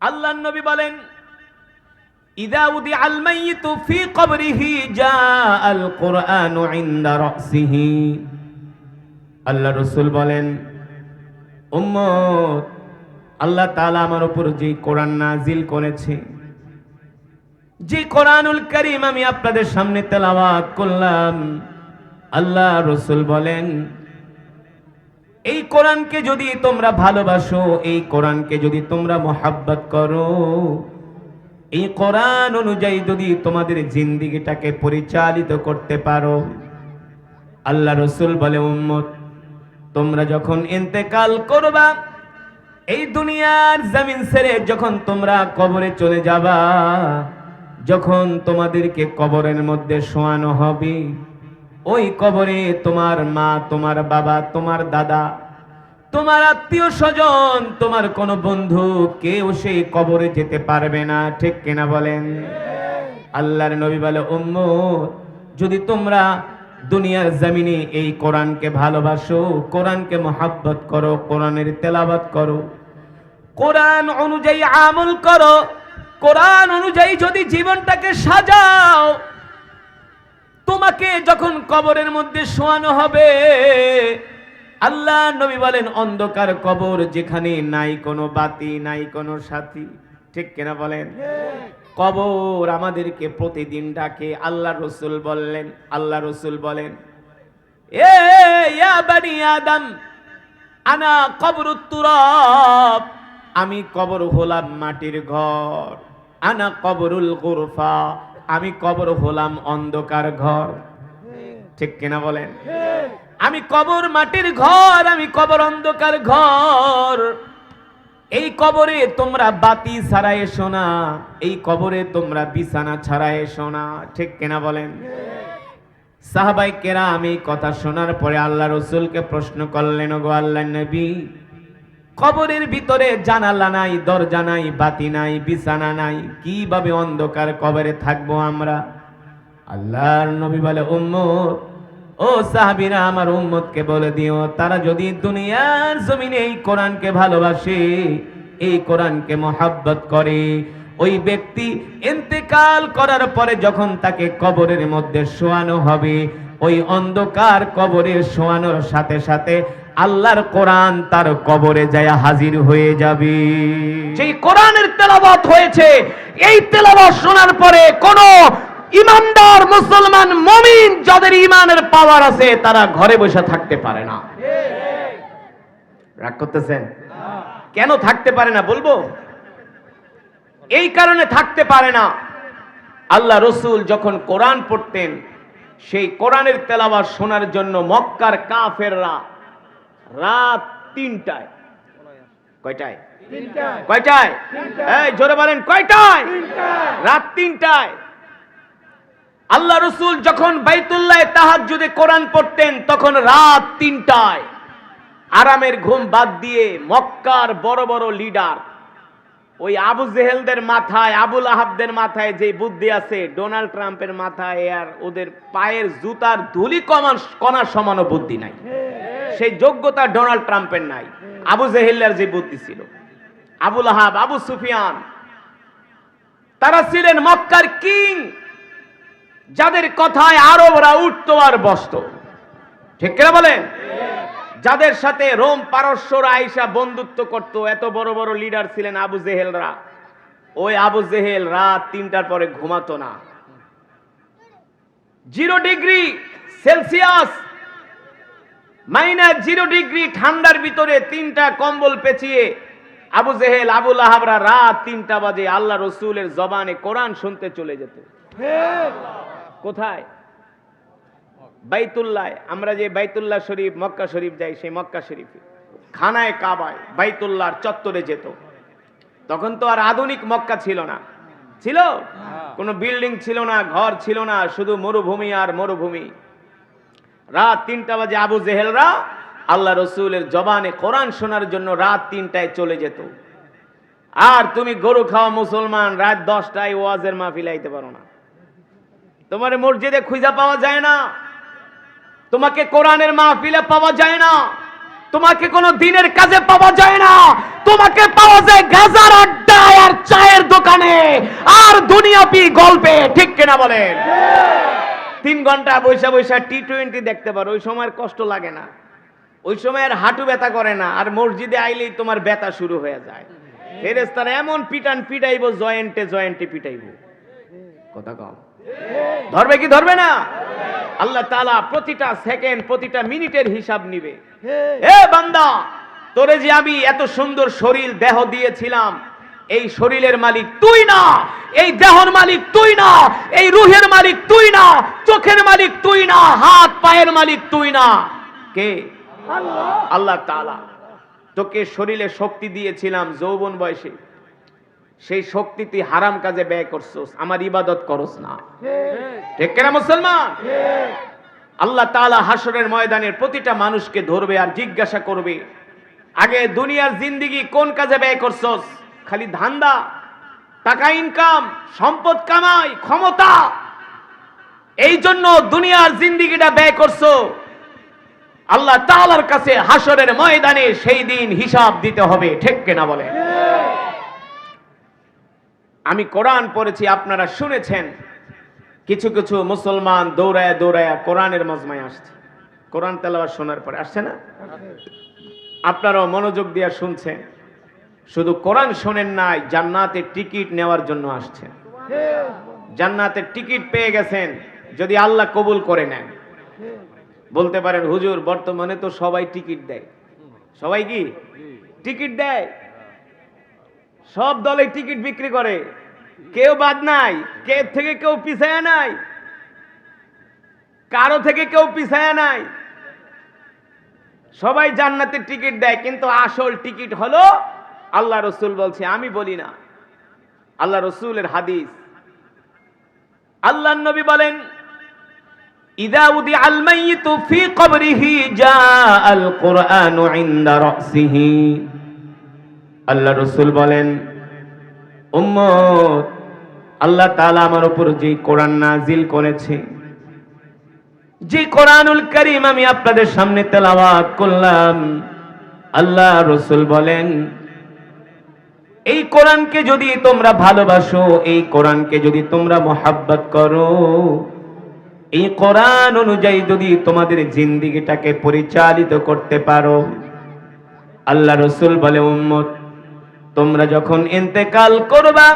আল্লাহর নবী বলেন, ইযা উদিআল মাইয়িতু ফি কবরিহি জাআল কুরআনু ইনদা রাসিহি। আল্লাহ রাসূল বলেন, উম্মত, আল্লাহ তাআলা আমার উপর যে কোরআন নাজিল করেছে, যে কোরআনুল কারীম আমি আপনাদের সামনে তেলাওয়াত করলাম, আল্লাহ রাসূল বলেন, এই কোরআনকে যদি তোমরা ভালোবাসো, এই কোরআনকে যদি তোমরা মুহাব্বত করো, এই কোরআন অনুযায়ী যদি তোমাদের জিন্দেগিটাকে পরিচালিত করতে পারো, আল্লাহ রাসূল বলে, উম্মত, তোমরা যখন ইন্তেকাল করবা, এই দুনিয়ার জমিন ছেড়ে যখন তোমরা কবরে চলে যাবা, যখন তোমাদেরকে কবরের মধ্যে শোয়ানো হবে, ওই কবরে তোমার মা, তোমার বাবা, তোমার দাদা, তোমার আত্মীয় স্বজন, তোমার কোনো বন্ধু, কেউ সেই কবরে যেতে পারবে না। ঠিক কিনা বলেন? আল্লাহর নবী বলে, উম্মত, যদি তোমরা দুনিয়ার জমিনে এই কোরআনকে ভালোবাসো, কোরআনকে মুহাব্বত করো, কোরআনের তেলাওয়াত করো, কোরআন অনুযায়ী আমল করো, কোরআন অনুযায়ী যদি জীবনটাকে সাজাও, তোমাকে যখন কবরের মধ্যে শোয়ানো হবে, আল্লাহ নবী বলেন, অন্ধকার কবর, যেখানে নাই কোনো বাতি, নাই কোনো সাথী। ঠিক কিনা বলেন? কবর আমাদেরকে প্রতিদিন ডাকে। আল্লাহ রাসূল বলেন, এ ইয়া বনি আদম, আনা কবরুত তুরাব, আমি কবর হলাম মাটির ঘর। আনা কবরুল গুরফা, আমি কবর হলাম অন্ধকার ঘর। ঠিক কিনা বলেন? আমি কবর মাটির ঘর, আমি কবর অন্ধকার ঘর। এই কবরে তোমরা বাতি ছাড়া এসো না, এই কবরে তোমরা বিছানা ছাড়া এসো না। ঠিক কিনা বলেন? সাহাবায়ে কেরাম এই কথা শোনার পরে আল্লাহ রাসূলকে প্রশ্ন করলেন, ওগো আল্লাহর নবী, কবরের ভিতরে জানালা নাই, দরজা নাই, বাতি নাই, বিছানা নাই, কিভাবে অন্ধকার কবরে থাকবো আমরা? আল্লাহর নবী বলে, উম্মত, ও সাহাবীরা, আমার উম্মতকে বলে দিও, তারা যদি দুনিয়ার জমিনে এই কোরআনকে ভালোবাসে, এই কোরআনকে মুহাব্বত করে, ওই ব্যক্তি ইন্তেকাল করার পরে যখন তাকে কবরের মধ্যে শোয়ানো হবে, ওই অন্ধকার কবরে শোয়ানোর সাথে সাথে আল্লাহর কোরআন তার কবরে যায় হাজির হয়ে যাবে। যেই কোরআনের তেলাওয়াত হয়েছে, এই তেলাওয়াত শোনার পরে কোন ইমানদার মুসলমান মুমিন, যাদের ইমানের পাওয়ার আছে, তারা ঘরে বসে থাকতে পারে না। রাগ করতেছেন? কেন থাকতে পারে না বলবো? এই কারণে থাকতে পারে না, আল্লাহ রাসূল যখন কোরআন পড়তেন, সেই কোরআনের তেলাওয়াত শোনার জন্য মক্কার কাফেররা রাত ৩টায়, কয়টায়? কয়টায়? এই জোরে বলেন, কয়টায়? রাত ৩টায়। আল্লাহ রাসূল যখন বাইতুল্লাহে তাহাজ্জুদে কোরআন পড়তেন, তখন রাত ৩টায় আরামের ঘুম বাদ দিয়ে মক্কার বড় বড় লিডার, ওই আবু জেহেলদের মাথায়, আবুল আহাবদের মাথায় যে বুদ্ধি আছে, ডোনাল্ড ট্রাম্পের মাথায় আর ওদের পায়ের জুতার ধুলি কণার সমানও বুদ্ধি নাই। সেই যোগ্যতা ডোনাল্ড ট্রাম্পের নাই। আবু জেহেলের যে বুদ্ধি ছিল, আবুল আহাব, আবু সুফিয়ান, তারা ছিলেন মক্কার কিং, যাদের কথায় আরবরা উঠতো আর বসতো। ঠিক কিনা বলেন? যাদের সাথে রোম পারস্যরা আইসা বন্ধুত্ব করত, এত বড় বড় লিডার ছিলেন আবু জেহেলরা। ওই আবু জেহেল রাত ৩টার পরে ঘুমাতো না। 0 ডিগ্রি সেলসিয়াস, -0 ডিগ্রি ঠান্ডার ভিতরে ৩টা কম্বল পেঁচিয়ে আবু জেহেল, আবুল আহাবরা রাত ৩টা বাজে আল্লাহ রাসূলের জবানে কোরআন শুনতে চলে যেত। কোথায়? বাইতুল্লাহ। আমরা যে বাইতুল্লাহ শরীফ, মক্কা শরীফ যাই, সেই মক্কা শরীফে খানায় কাবায় বাইতুল্লাহর চত্বরে যেত। তখন তো আর আধুনিক মক্কা ছিল না, ছিল কোনো বিল্ডিং ছিল না, ঘর ছিল না, শুধু মরুভূমি আর মরুভূমি। রাত ৩টা বাজে আবু জেহেলরা আল্লাহ রাসূলের জবানে কোরআন শোনার জন্য রাত ৩টায় চলে যেত। আর তুমি গরু খাওয়া মুসলমান, রাত 10টায় ওয়াজের মাহফিলে আইতে পারো না, তোমার মসজিদে খুঁজে পাওয়া যায় না, তোমাকে কোরআনের মাহফিলে পাওয়া যায় না। তোমাকে কোনো দিনের কাজে পাওয়া যায় না, তোমাকে পাওয়া যায় গাজার আড্ডায় আর চায়ের দোকানে আর দুনিয়াবি গল্পে। ঠিক কিনা বলেন? 3 ঘন্টা বৈশা বৈশা টি-20 দেখতে পারো, ওই সময় কষ্ট লাগে না, ওই সময় আর হাঁটু ব্যথা করে না, আর মসজিদে আইলেই তোমার ব্যথা শুরু হয়ে যায়। ফেরেশতারা এমন পিটান পিটাইবো, জয়েন্টে জয়েন্টে পিটাইবো। কথা কম ধরবে কি ধরবে না? আল্লাহ তাআলা প্রতিটা সেকেন্ড প্রতিটা মিনিটের হিসাব নিবে। এ বান্দা, তোরে যে আমি এত সুন্দর শরীর দেহ দিয়েছিলাম, এই শরীরের মালিক তুই না, এই দেহর মালিক তুই না, এই রুহের মালিক তুই না, চোখের মালিক তুই না, হাত পায়ের মালিক তুই না। কে? আল্লাহ। আল্লাহ তাআলা। তোকে শরীরে শক্তি দিয়েছিলাম যৌবন বয়সে, সেই শক্তি তুই হারাম কাজে ব্যয় করছস, আমার ইবাদত করস না। ঠিক কিনা মুসলমান? আল্লাহ তাআলা হাসরের ময়দানের প্রতিটা মানুষকে ধরবে আর জিজ্ঞাসা করবে, আগে দুনিয়ার জিন্দেগি কোন কাজে ব্যয় করছস? খালি ধান্দা, টাকা ইনকাম, সম্পদ কামাই, ক্ষমতা, এই জন্য দুনিয়ার জিন্দেগিটা ব্যয় করছো। আল্লাহ তাআলার কাছে হাসরের ময়দানে সেই দিন হিসাব দিতে হবে। ঠিক কিনা বলেন? আমি কোরআন পড়েছি, আপনারা শুনেছেন, কিছু কিছু মুসলমান দৌড়ায় দৌড়ায় কোরআনের মজমায় আসছে, কোরআন তেলাওয়াত শোনার পরে আসছে না? আপনারাও মনোযোগ দিয়ে শুনছেন, শুধু কোরআন শোনেন নাই, জান্নাতের টিকিট নেওয়ার জন্য আসছেন। জান্নাতের টিকিট পেয়ে গেছেন, যদি আল্লাহ কবুল করে নেন। বলতে পারেন, হুজুর বর্তমানে তো সবাই টিকিট দেয়। সবাই কি টিকিট দেয়? সব দলে টিকিট বিক্রি করে, কেউ বাদ নাই, কে থেকে কেউ পিছায়া নাই, কারো থেকে কেউ পিছায়া নাই, সবাই জান্নাতের টিকিট দেয়। কিন্তু আসল টিকিট হলো আল্লাহ রসুল বলছে, আমি বলি না, আল্লাহ রসুলের হাদিস। আল্লাহ নবী বলেন, ইযা উদিআল মাইয়িতু ফি কবরিহি জাআল কুরআনু ইনদা রাসিহি। আল্লাহ রসুল বলেন, উম্মত, আল্লাহ তাআলা আমার উপর যে কোরআন নাজিল করেছে, যে কোরআনুল কারীম আমি আপনাদের সামনে তেলাওয়াত করলাম, আল্লাহ রসুল বলেন, এই কোরআনকে যদি তোমরা ভালোবাসো, এই কোরআনকে যদি তোমরা মোহাব্বত করো, এই কোরআন অনুযায়ী যদি তোমাদের জিন্দেগিটাকে পরিচালিত করতে পারো, আল্লাহ রসুল বলে, উম্মত, তোমরা যখন ইন্তেকাল করবা,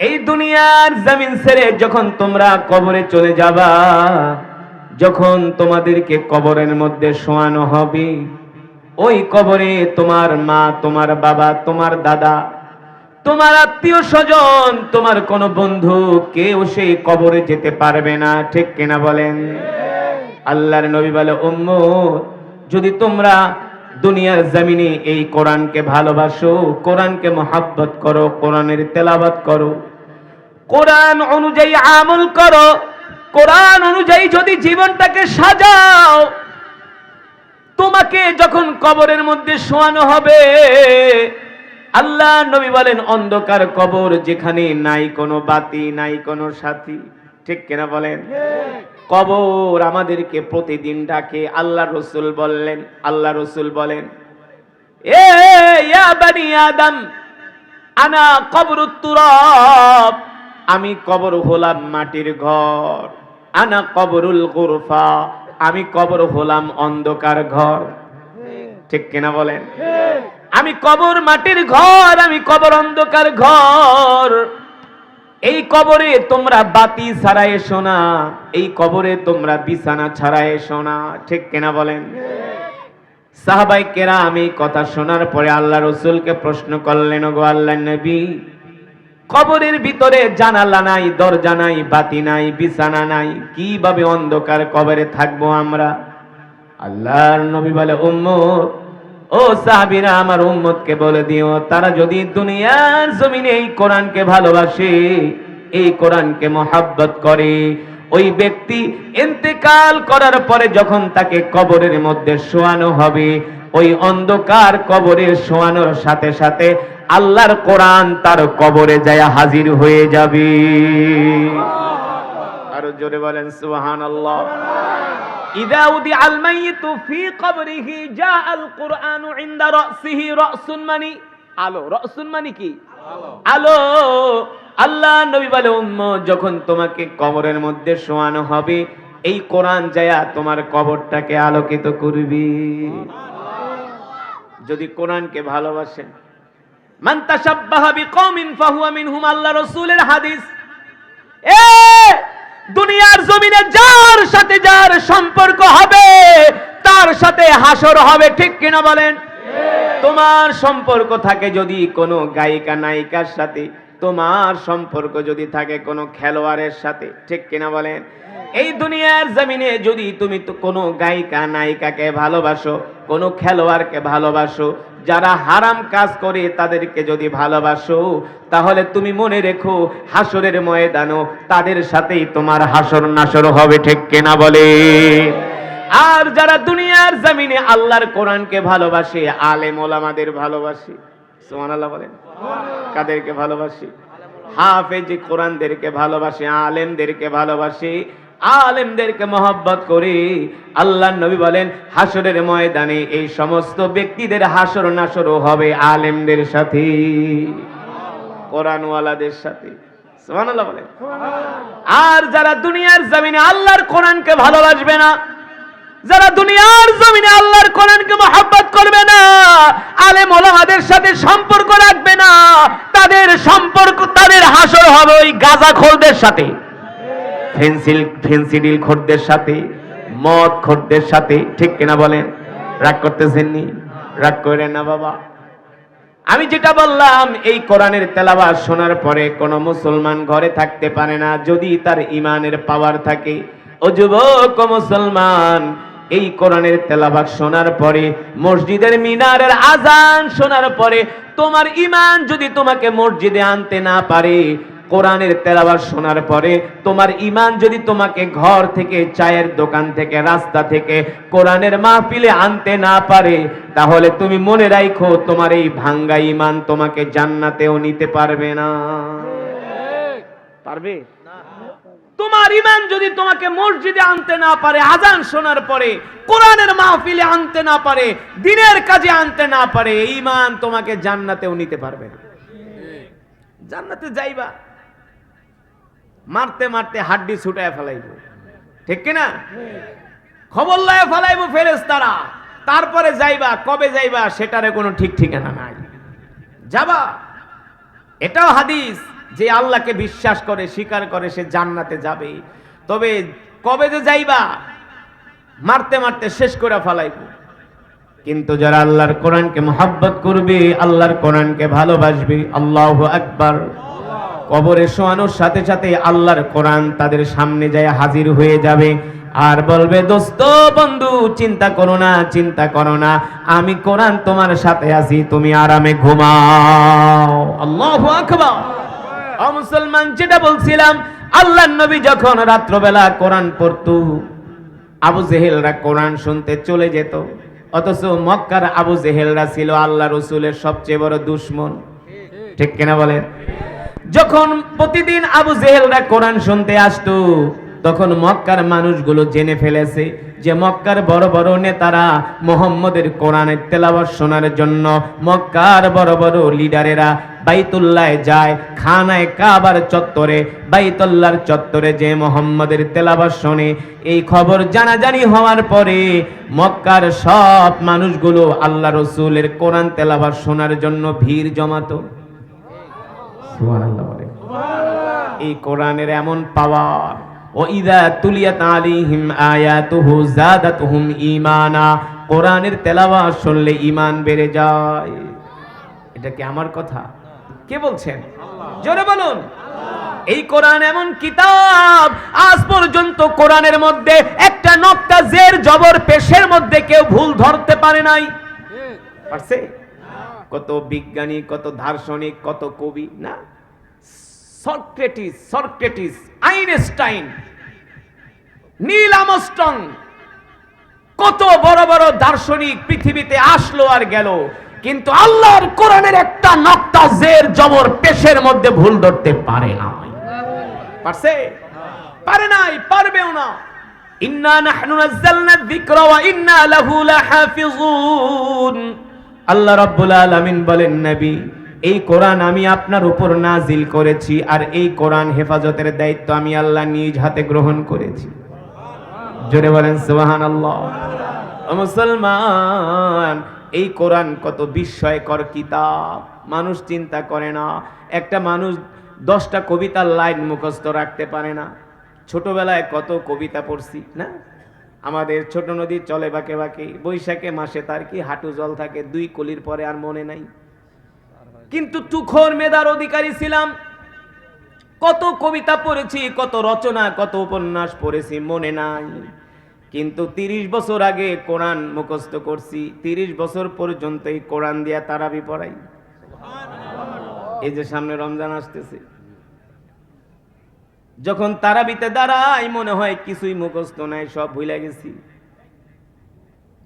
এই দুনিয়ার জমিন ছেড়ে যখন তোমরা কবরে চলে যাবা, যখন তোমাদেরকে কবরের মধ্যে শোয়ানো হবে, ওই কবরে তোমার মা, তোমার বাবা, তোমার দাদা, তোমার আত্মীয় স্বজন, তোমার কোন বন্ধু, কেউ সেই কবরে যেতে পারবে না। ঠিক কিনা বলেন? আল্লাহর নবী বলে, উম্মত, যদি তোমরা দুনিয়ার জমিনে এই কোরআনকে ভালোবাসো, কোরআনকে মোহাব্বত করো, কোরআনের তেলাওয়াত করো, কোরআন অনুযায়ী আমল করো, কোরআন অনুযায়ী যদি জীবনটাকে সাজাও, তোমাকে যখন কবরের মধ্যে শোয়ানো হবে, আল্লাহ নবী বলেন, অন্ধকার কবর, যেখানে নাই কোনো বাতি, নাই কোনো সাথী। ঠিক কিনা বলেন? কবর আমাদেরকে প্রতিদিন ডাকে। আল্লাহ রসুল বললেন, আল্লাহ রসুল বলেন, এ ইয়া বানি আদম, আনা কবরুত তুরাব, আমি কবর হলাম মাটির ঘর, আনা কবরুল গুরফা, আমি কবর হলাম অন্ধকার ঘর। ঠিক কিনা বলেন? আমি কবর মাটির ঘর, আমি কবর অন্ধকার ঘর। এই কবরে তোমরা বাতি ছাড়া এসো না, এই কবরে তোমরা বিছানা ছাড়া এসো না। ঠিক কিনা বলেন? সাহাবায়ে কেরাম এই কথা শোনার পরে আল্লাহ রসুলকে প্রশ্ন করলেন, গো আল্লাহর নবী, কবরের ভিতরে জানালা নাই, দরজা নাই, বাতি নাই, বিছানা নাই, কিভাবে অন্ধকার কবরে থাকবো আমরা? আল্লাহর নবী বলে, উম্মত, ও সাহাবীরা, আমার উম্মতকে বলে দিও, তারা যদি দুনিয়ার জমিনে এই কোরআনকে ভালোবাসে, এই কোরআনকে মোহাব্বত করে, ওই ব্যক্তি ইন্তেকাল করার পরে যখন তাকে কবরের মধ্যে শোয়ানো হবে, ওই অন্ধকার কবরে শোয়ানোর সাথে সাথে আল্লাহর কোরআন তার কবরে যায় হাজির হয়ে যাবে। আর আরো জোরে বলেন সুবহানাল্লাহ। ইযা উদিআল মাইয়িতু ফি কবরিহি জাআল কুরআনু ইনদা রাসিহি, রাসুন মানে আলো, রাসুন মানে কি আলো। আল্লাহ নবী বলে উম্মত যখন তোমাকে কবরের মধ্যে শোয়ানো হবে এই কোরআন যায়া তোমার কবরটাকে আলোকিত করবে। যদি কোরআনকে ভালোবাসেন, মান তাশাব্বাহা বিকওমিন ফাহুয়া মিনহুম, আল্লাহ রাসূলের হাদিস। এ দুনিয়ার জমিনে যার সাথে যার সম্পর্ক হবে তার সাথে হাসর হবে, ঠিক কিনা বলেন? তোমার সম্পর্ক থাকে যদি কোনো গায়িকা নায়িকার সাথে, তোমার সম্পর্ক যদি থাকে কোনো খেলোয়াড়ের সাথে, ঠিক কিনা বলেন? এই দুনিয়ার জমিনে যদি তুমি তো কোনো গায়িকা নায়িকাকে ভালোবাসো, কোনো খেলোয়াড়কে ভালোবাসো, যারা হারাম কাজ করে তাদেরকে যদি ভালোবাসো, তাহলে তুমি মনে রেখো হাসরের ময়দানও তাদের সাথেই তোমার হাসর নাসর হবে, ঠিক কিনা বলে? আর যারা দুনিয়ার জমিনে আল্লাহর কোরআনকে ভালোবাসে, আলেম ওলামাদের ভালোবাসে, সুবহানাল্লাহ বলেন। কাদেরকে ভালোবাসে? হাফেজ কোরআনদেরকে ভালোবাসে, আলেমদেরকে ভালোবাসে, আলেমদেরকে মহব্বত করে। আল্লাহর নবী বলেন হাসরের ময়দানে এই সমস্ত ব্যক্তিদের হাসর নাসরও হবে আলেমদের সাথে, কোরআনওয়ালাদের সাথে, সুবহানাল্লাহ বলেন। আর যারা দুনিয়ার জমিনে আল্লাহর কোরআনকে ভালোবাসবে না, যারা দুনিয়ার জমিনে আল্লাহর কোরআনকে মহব্বত করবে না, আলেম ওলামাদের সাথে সম্পর্ক রাখবে না, তাদের সম্পর্ক, তাদের হাসর হবে ওই গাঁজাখোরদের সাথে, ফেন্সিডিল খোরদের সাথে, মদ খোরদের সাথে, ঠিক কিনা বলেন? রাগ করতেছেন নি? রাগ করেন না বাবা। আমি যেটা বললাম, এই কোরআনের তেলাওয়াত শোনার পরে কোন মুসলমান ঘরে থাকতে পারে না যদি তার ঈমানের পাওয়ার থাকে। ও যুবক ও মুসলমান, এই কোরআনের তেলাওয়াত শোনার পরে, মসজিদের মিনারের আজান শোনার পরে তোমার ঈমান যদি তোমাকে মসজিদে আনতে না পারে, কোরআনের তেলাওয়াত শোনার পরে তোমার ঈমান যদি তোমাকে ঘর থেকে, চায়ের দোকান থেকে, রাস্তা থেকে কোরআনের মাহফিলে আনতে না পারে, তাহলে তুমি মনে রাখো তোমার এই ভাঙ্গা ঈমান তোমাকে জান্নাতেও নিতে পারবে না। পারবে? তোমার ঈমান যদি তোমাকে মসজিদে আনতে না পারে, আজান শোনার পরে কোরআনের মাহফিলে আনতে না পারে, দ্বীনের কাজে আনতে না পারে, ঈমান তোমাকে জান্নাতেও নিতে পারবে না। জান্নাতে যাইবা, মারতে মারতে হাড্ডি ছুটায় ফেলাইব, ঠিক কিনা? খবর লয়ে ফেলাইব ফেরেশতারা, তারপরে যাইবা। কবে যাইবা সেটারে কোনো ঠিক ঠিকানা নাই, যাবা। এটাও হাদিস যে আল্লাহকে বিশ্বাস করে, স্বীকার করে, সে জান্নাতে যাবে। তবে কবে যে যাইবা, মারতে মারতে শেষ করে ফেলাইব। কিন্তু যারা আল্লাহর কোরআনকে মহব্বত করবে, আল্লাহর কোরআনকে ভালোবাসবে, আল্লাহু আকবার, কবরে শোয়ানোর সাথে সাথে আল্লাহর কোরআন তাদের সামনে যায় হাজির হয়ে যাবে আর বলবে, দোস্ত বন্ধু চিন্তা করো না, চিন্তা করো না, আমি কোরআন তোমার সাথে আছি, তুমি আরামে ঘুমাও। আল্লাহু আকবার। ও মুসলমান, যেটা বলছিলাম, আল্লাহর নবী যখন রাত্রবেলা কোরআন পড়তো, আবু জেহেলরা কোরআন শুনতে চলে যেত। অথচ মক্কার আবু জেহেলরা ছিল আল্লাহ রাসূলের সবচেয়ে বড় দুশমন, ঠিক কিনা বলেন? যখন প্রতিদিন আবু জেহেলরা কোরআন শুনতে আসতো, তখন মক্কার মানুষগুলো জেনে ফেলেছে যে মক্কার বড় বড় নেতারা মুহাম্মদের কোরআনের তেলাওয়াত শোনার জন্য মক্কার বড় বড় লিডারেরা বাইতুল্লাহে যায়, খানায়ে কাবার চত্বরে, বাইতুল্লাহর চত্বরে যে মুহাম্মদের তেলাওয়াত শোনে। এই খবর জানাজানি হওয়ার পরে মক্কার সব মানুষগুলো আল্লাহ রাসূলের কোরআন তেলাওয়াত শোনার জন্য ভিড় জমাতো। সুবহানাল্লাহ বলে। এই কোরআনের এমন পাওয়ার, ওয়াইযা তুলিয়াত আলাইহিম আয়াতুহু যাদাতুহুম ঈমানা, কোরআনের তেলাওয়াত শুনলে ঈমান বেড়ে যায়। এটা কি আমার কথা? কে বলছেন? জোরে বলুন। এই কোরআন এমন কিতাব, আজ পর্যন্ত কোরআনের মধ্যে একটা নক্তা জের জবর পেশের মধ্যে কেউ ভুল ধরতে পারে নাই। পারছে? কত বিজ্ঞানী, কত দার্শনিক, কত কবি, না সক্রেটিস, আইনস্টাইন, নীল আর্মস্ট্রং, কত বড় বড় দার্শনিক পৃথিবীতে আসলো আর গেল, কিন্তু আল্লাহর কোরআনের একটা নক্তা জের জবর পেশের মধ্যে ভুল ধরতে পারে না। পারছে? পারে নাই, পারবেও না। ইন্না নাহনু নাযালনা যিকরা ওয়া ইন্না লাহু লাহাফিজুন। আল্লাহ রাব্বুল আলামিন বলেন, নবী এই কোরআন আমি আপনার উপর নাজিল করেছি, আর এই কোরআন হেফাজতের দায়িত্ব আমি আল্লাহ নিজ হাতে গ্রহণ করেছি। জোরে বলেন সুবহানাল্লাহ। ও মুসলমান, এই কোরআন কত বিস্ময়কর কিতাব, মানুষ চিন্তা করে না। একটা মানুষ 10টা কবিতার লাইন মুখস্থ রাখতে পারে না। ছোটবেলায় কত কবিতা পড়ছি না, আমাদের ছোট নদী চলে বাঁকে বাঁকে, বৈশাখে মাসে তার কি হাঁটু জল থাকে, 2 কলির পরে আর মনে নাই। কিন্তু তুখোর মেধার অধিকারী ছিলাম, কত কবিতা পড়েছি, কত রচনা, কত উপন্যাস পড়েছি, মনে নাই। কিন্তু 30 বছর আগে কোরআন মুখস্থ করছি, 30 বছর পর্যন্ত এই কোরআন দিয়া তারাবি পড়াই। এই যে সামনে রমজান আসতেছে, যখন তারাবিতে দাঁড়াই মনে হয় কিছুই মুখস্থ নাই, সব ভুলে গেছি।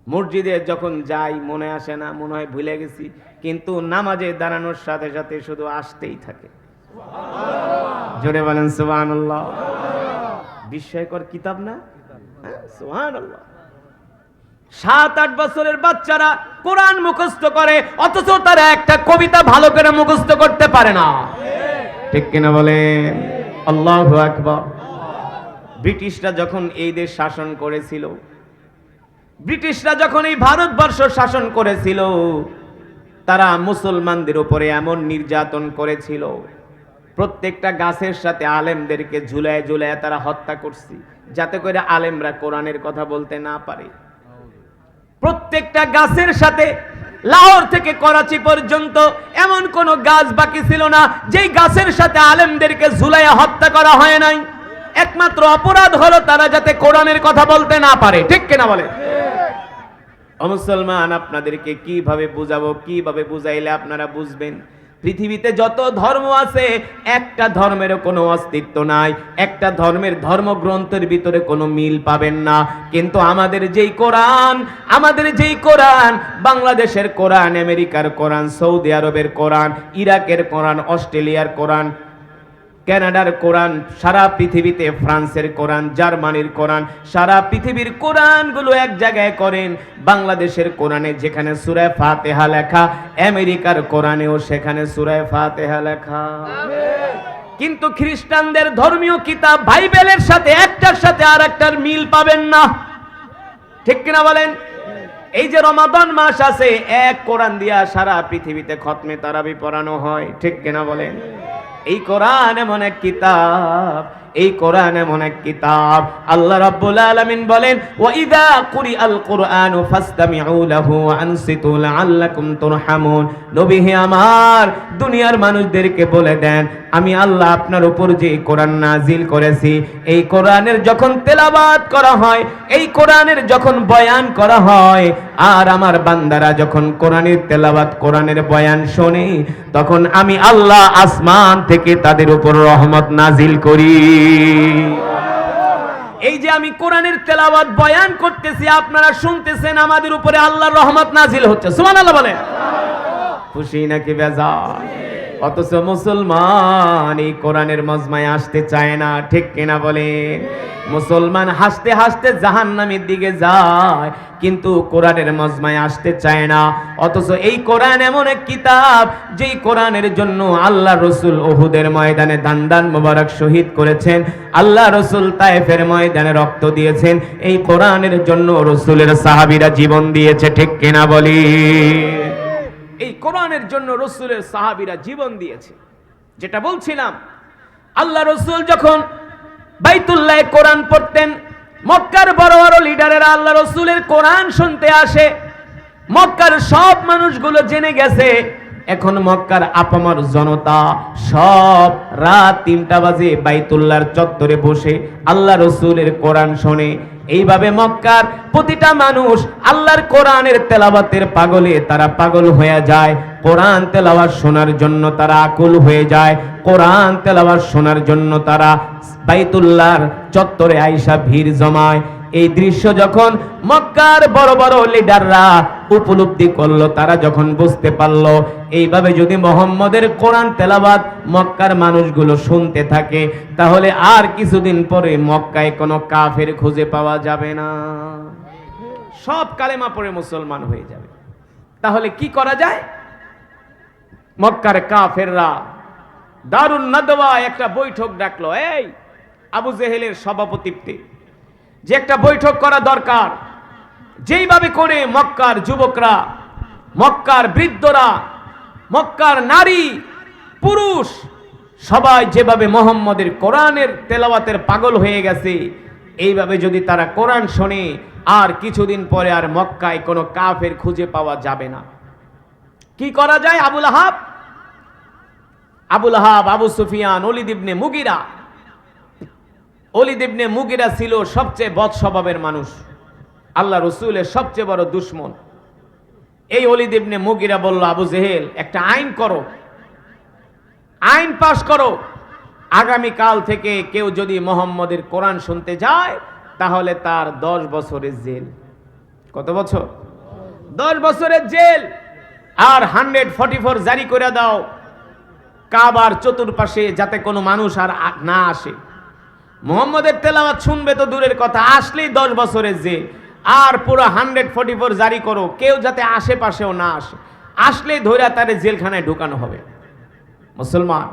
মসজিদে যখন যাই মনে আসে না, মনে হয় ভুলে গেছি। কিন্তু নামাজে দাঁড়ানোর সাথে সাথে শুধু আসতেই থাকে। জোরে বলেন সুবহানাল্লাহ। বিস্ময়কর কিতাব না? সুবহানাল্লাহ। 7-8 বছরের বাচ্চারা কোরআন মুখস্থ করে, অথচ তারা একটা কবিতা ভালো করে মুখস্থ করতে পারে না। ঠিক কিনা বলেন? আল্লাহু আকবার। ব্রিটিশরা যখন এই দেশ শাসন করেছিল, ব্রিটিশরা যখন এই ভারতবর্ষ শাসন করেছিল, তারা মুসলমানদের উপরে এমন নির্যাতন করেছিল, প্রত্যেকটা গাছের সাথে আলেমদেরকে ঝুলায় ঝুলায় তারা হত্যা করছে, যাতে করে আলেমরা কোরআনের কথা বলতে না পারে। প্রত্যেকটা গাছের সাথে, লাহোর থেকে করাচি পর্যন্ত এমন কোন গাছ বাকি ছিল না যেই গাছের সাথে আলেমদেরকে ঝুলাইয়া হত্যা করা হয় নাই। একমাত্র অপরাধ হলো তারা যাতে কোরআনের কথা বলতে না পারে। ঠিক কিনা বলে? ও মুসলমান, আপনাদেরকে কিভাবে বুঝাবো, কিভাবে বুঝাইলে আপনারা বুঝবেন? পৃথিবীতে যত ধর্ম আছে, একটা ধর্মেরও কোনো অস্তিত্ব নাই, একটা ধর্মের ধর্মগ্রন্থের ভিতরে কোনো মিল পাবেন না। কিন্তু আমাদের যেই কোরআন, বাংলাদেশের কোরআন, আমেরিকার কোরআন, সৌদি আরবের কোরআন, ইরাকের কোরআন, অস্ট্রেলিয়ার কোরআন, কানাডার কোরআন, সারা পৃথিবীতে ফ্রান্সের কোরআন, জার্মানির কোরআন, সারা পৃথিবীর কোরআনগুলো এক জায়গায় করেন। বাংলাদেশের কোরআনে যেখানে সূরা ফাতিহা লেখা, আমেরিকার কোরআনেও সেখানে সূরা ফাতিহা লেখা। কিন্তু খ্রিস্টানদের ধর্মীয় কিতাব বাইবেলের সাথে একটার সাথে আরেকটার মিল পাবেন না। ঠিক কিনা বলেন? এই যে রমাদান মাস আছে, এক কোরআন দিয়া সারা পৃথিবীতে খতমে তারাবি পড়ানো হয়। ঠিক কিনা বলেন? এই কোরআন এমন এক কিতাব, এই কোরআন এমন এক কিতাব, আল্লাহ রাব্বুল আলামিন বলেন, ওয়া ইযা কুরিআল কুরআনু ফাসতামিউ লাহু ওয়া আনসিতু লাআল্লাকুম তুরহামুন। নবী হে আমার, দুনিয়ার মানুষদেরকে বলে দেন, আমি আল্লাহ আপনার উপর যে কোরআন নাজিল করেছি, এই কোরআনের যখন তেলাওয়াত করা হয়, এই কোরআনের যখন বয়ান করা হয়, আর আমার বান্দারা যখন কোরআনের তেলাওয়াত, কোরআনের বয়ান শোনে, তখন আমি আল্লাহ আসমান থেকে তাদের উপর রহমত নাজিল করি। এই যে আমি কোরআনের তেলাওয়াত বয়ান করতেছি, আপনারা শুনতেছেন, আমাদের উপরে আল্লাহর রহমত নাজিল হচ্ছে। সুবহানাল্লাহ বলেন। খুশি নাকি বেজার? অথচ মুসলমান এই কোরআনের মজমায় আসতে চায় না। ঠিক কিনা বলেন? মুসলমান হাসতে হাসতে জাহান্নামের দিকে যায়, কিন্তু কোরআনের মজমায় আসতে চায় না। অথচ এই কোরআন এমন এক কিতাব, যেই কোরআনের জন্য আল্লাহ রসুল উহুদের ময়দানে দান মোবারক শহীদ করেছেন, আল্লাহ রসুল তায়েফের ময়দানে রক্ত দিয়েছেন। এই কোরআনের জন্য রসুলের সাহাবীরা জীবন দিয়েছে। ঠিক কিনা বলি? এই কোরআনের জন্য রসুলের সাহাবীরা জীবন দিয়েছে। যেটা বলছিলাম, আল্লাহ রসুল যখন বাইতুল্লাহে কোরআন পড়তেন, মক্কার বড় বড় লিডারেরা আল্লাহ রসুলের কোরআন শুনতে আসে। মক্কার সব মানুষগুলো জেনে গেছে, এখন মক্কার আপামর জনতা সব রাত 3টা বাজে বাইতুল্লাহর চত্বরে বসে আল্লাহ রসুলের কোরআন শোনে। এইভাবে মক্কার প্রতিটা মানুষ আল্লাহর কোরআনের তেলাওয়াতের পাগলে তারা পাগল হয়ে যায়। কোরআন তেলাওয়াত শোনার জন্য তারা আকুল হয়ে যায়। কোরআন তেলাওয়াত শোনার জন্য তারা বাইতুল্লাহর চত্বরে আইসা ভিড় জমায়। এই দৃশ্য যখন মক্কার বড় বড় লিডাররা উপলব্ধি করলো, তারা যখন বুঝতে পারলো এইভাবে যদি মুহাম্মদের কোরআন তেলাওয়াত মক্কার মানুষগুলো শুনতে থাকে, তাহলে আর কিছুদিন পরে মক্কায় কোনো কাফের খুঁজে পাওয়া যাবে না, সব কালেমা পড়ে মুসলমান হয়ে যাবে। তাহলে কি করা যায়? মক্কার কাফেররা দারুন নাদওয়া একটা বৈঠক ডাকলো, এই আবু জেহেলের সভাপতিত্বে যে একটা বৈঠক করা দরকার, যেইভাবে করে মক্কার যুবকরা, মক্কার বৃদ্ধরা, মক্কার নারী পুরুষ সবাই যেভাবে মুহাম্মদের কোরআনের তেলাওয়াতের পাগল হয়ে গেছে, এইভাবে যদি তারা কোরআন শোনে আর কিছুদিন পরে আর মক্কায় কোনো কাফের খুঁজে পাওয়া যাবে না। কি করা যায়? আবুল আহাব, আবু সুফিয়ান, ওলীদ ইবনে মুগিরা। ওলীদ ইবনে মুগিরা ছিল সবচেয়ে বদ স্বভাবের মানুষ, আল্লাহ রসুলের সবচেয়ে বড় দুশমন। এই ওলীদ ইবনে মুগিরা বলল, আবু জেহেল একটা আইন করো, আইন পাশ করো, আগামী কাল থেকে কেউ যদি মুহাম্মদের কোরআন শুনতে যায় তাহলে তার 10 বছরের জেল। কত বছর? 10 বছরের জেল। আর 144 জারি করে দাও কাবার চতুর্পাশে, যাতে কোনো মানুষ আর না আসে। মুহাম্মদের তেলাওয়াত শুনবে তো দূরের কথা, আসলেই 10 বছরের জেল। আর পুরো 144 জারি করো, কেউ যাতে আশেপাশেও না আসে, আসলেই ধরে তারে জেলখানায় ঢুকানো হবে। মুসলমান,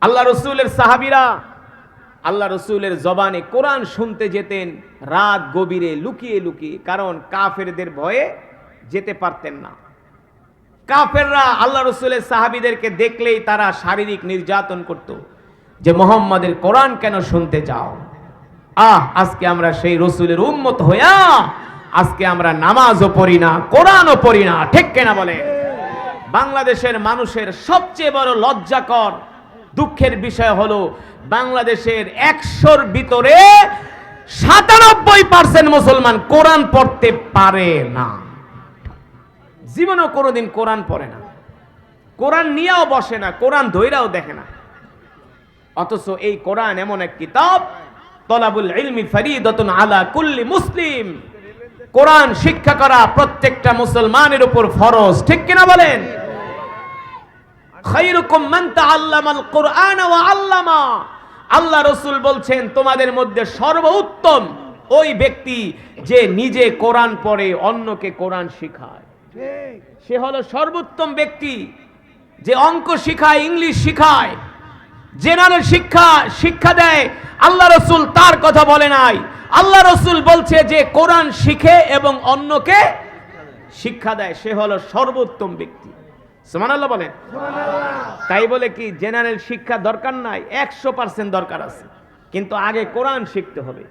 আল্লাহ রসুলের সাহাবীরা আল্লাহ রসুলের জবানে কোরআন শুনতে যেতেন রাত গভীরে লুকিয়ে লুকিয়ে, কারণ কাফেরদের ভয়ে যেতে পারতেন না। কাফেররা আল্লাহ রসুলের সাহাবীদেরকে দেখলেই তারা শারীরিক নির্যাতন করত, যে মুহাম্মদের কোরআন কেন শুনতে যাও? আজকে আমরা সেই রসুলের উম্মত হইয়া আজকে আমরা নামাজও পড়ি না, কোরআনও পড়ি না, ঠিক কিনা বলে? বাংলাদেশের মানুষের সবচেয়ে বড় লজ্জাকর দুঃখের বিষয় হলো বাংলাদেশের 100-র ভিতরে 97% মুসলমান কোরআন পড়তে পারে না, জীবনেও কোনোদিন কোরআন পড়ে না, কোরআন নিয়েও বসে না, কোরআন ধইরাও দেখে না। অথচ এই কোরআন এমন এক কিতাব, তলাবুল ইলমি ফরিদাতুন আলা কুল্লি মুসলিম, কোরআন শিক্ষা করা প্রত্যেকটা মুসলমানের উপর ফরজ, ঠিক কিনা বলেন? খায়রুকুম মান তাআল্লামাল কুরআন ওয়া আল্লামা, আল্লাহ রাসূল বলছেন তোমাদের মধ্যে সর্বোত্তম ওই ব্যক্তি যে নিজে কোরআন পড়ে অন্যকে কোরআন শেখায়, সে হলো সর্বোত্তম ব্যক্তি। যে অঙ্ক শিখায়, ইংলিশ শিখায়, জেনারেল শিক্ষা দেয়, আল্লাহ রাসূল তার কথা বলে নাই। আল্লাহ রাসূল বলছে যে কোরআন শিখে এবং অন্যকে শিক্ষা দেয়, সে হলো সর্বোত্তম ব্যক্তি। সুবহানাল্লাহ বলেন। তাই বলে কি জেনারেল শিক্ষা দরকার নাই? 100% দরকার আছে, কিন্তু আগে কোরআন শিখতে হবে,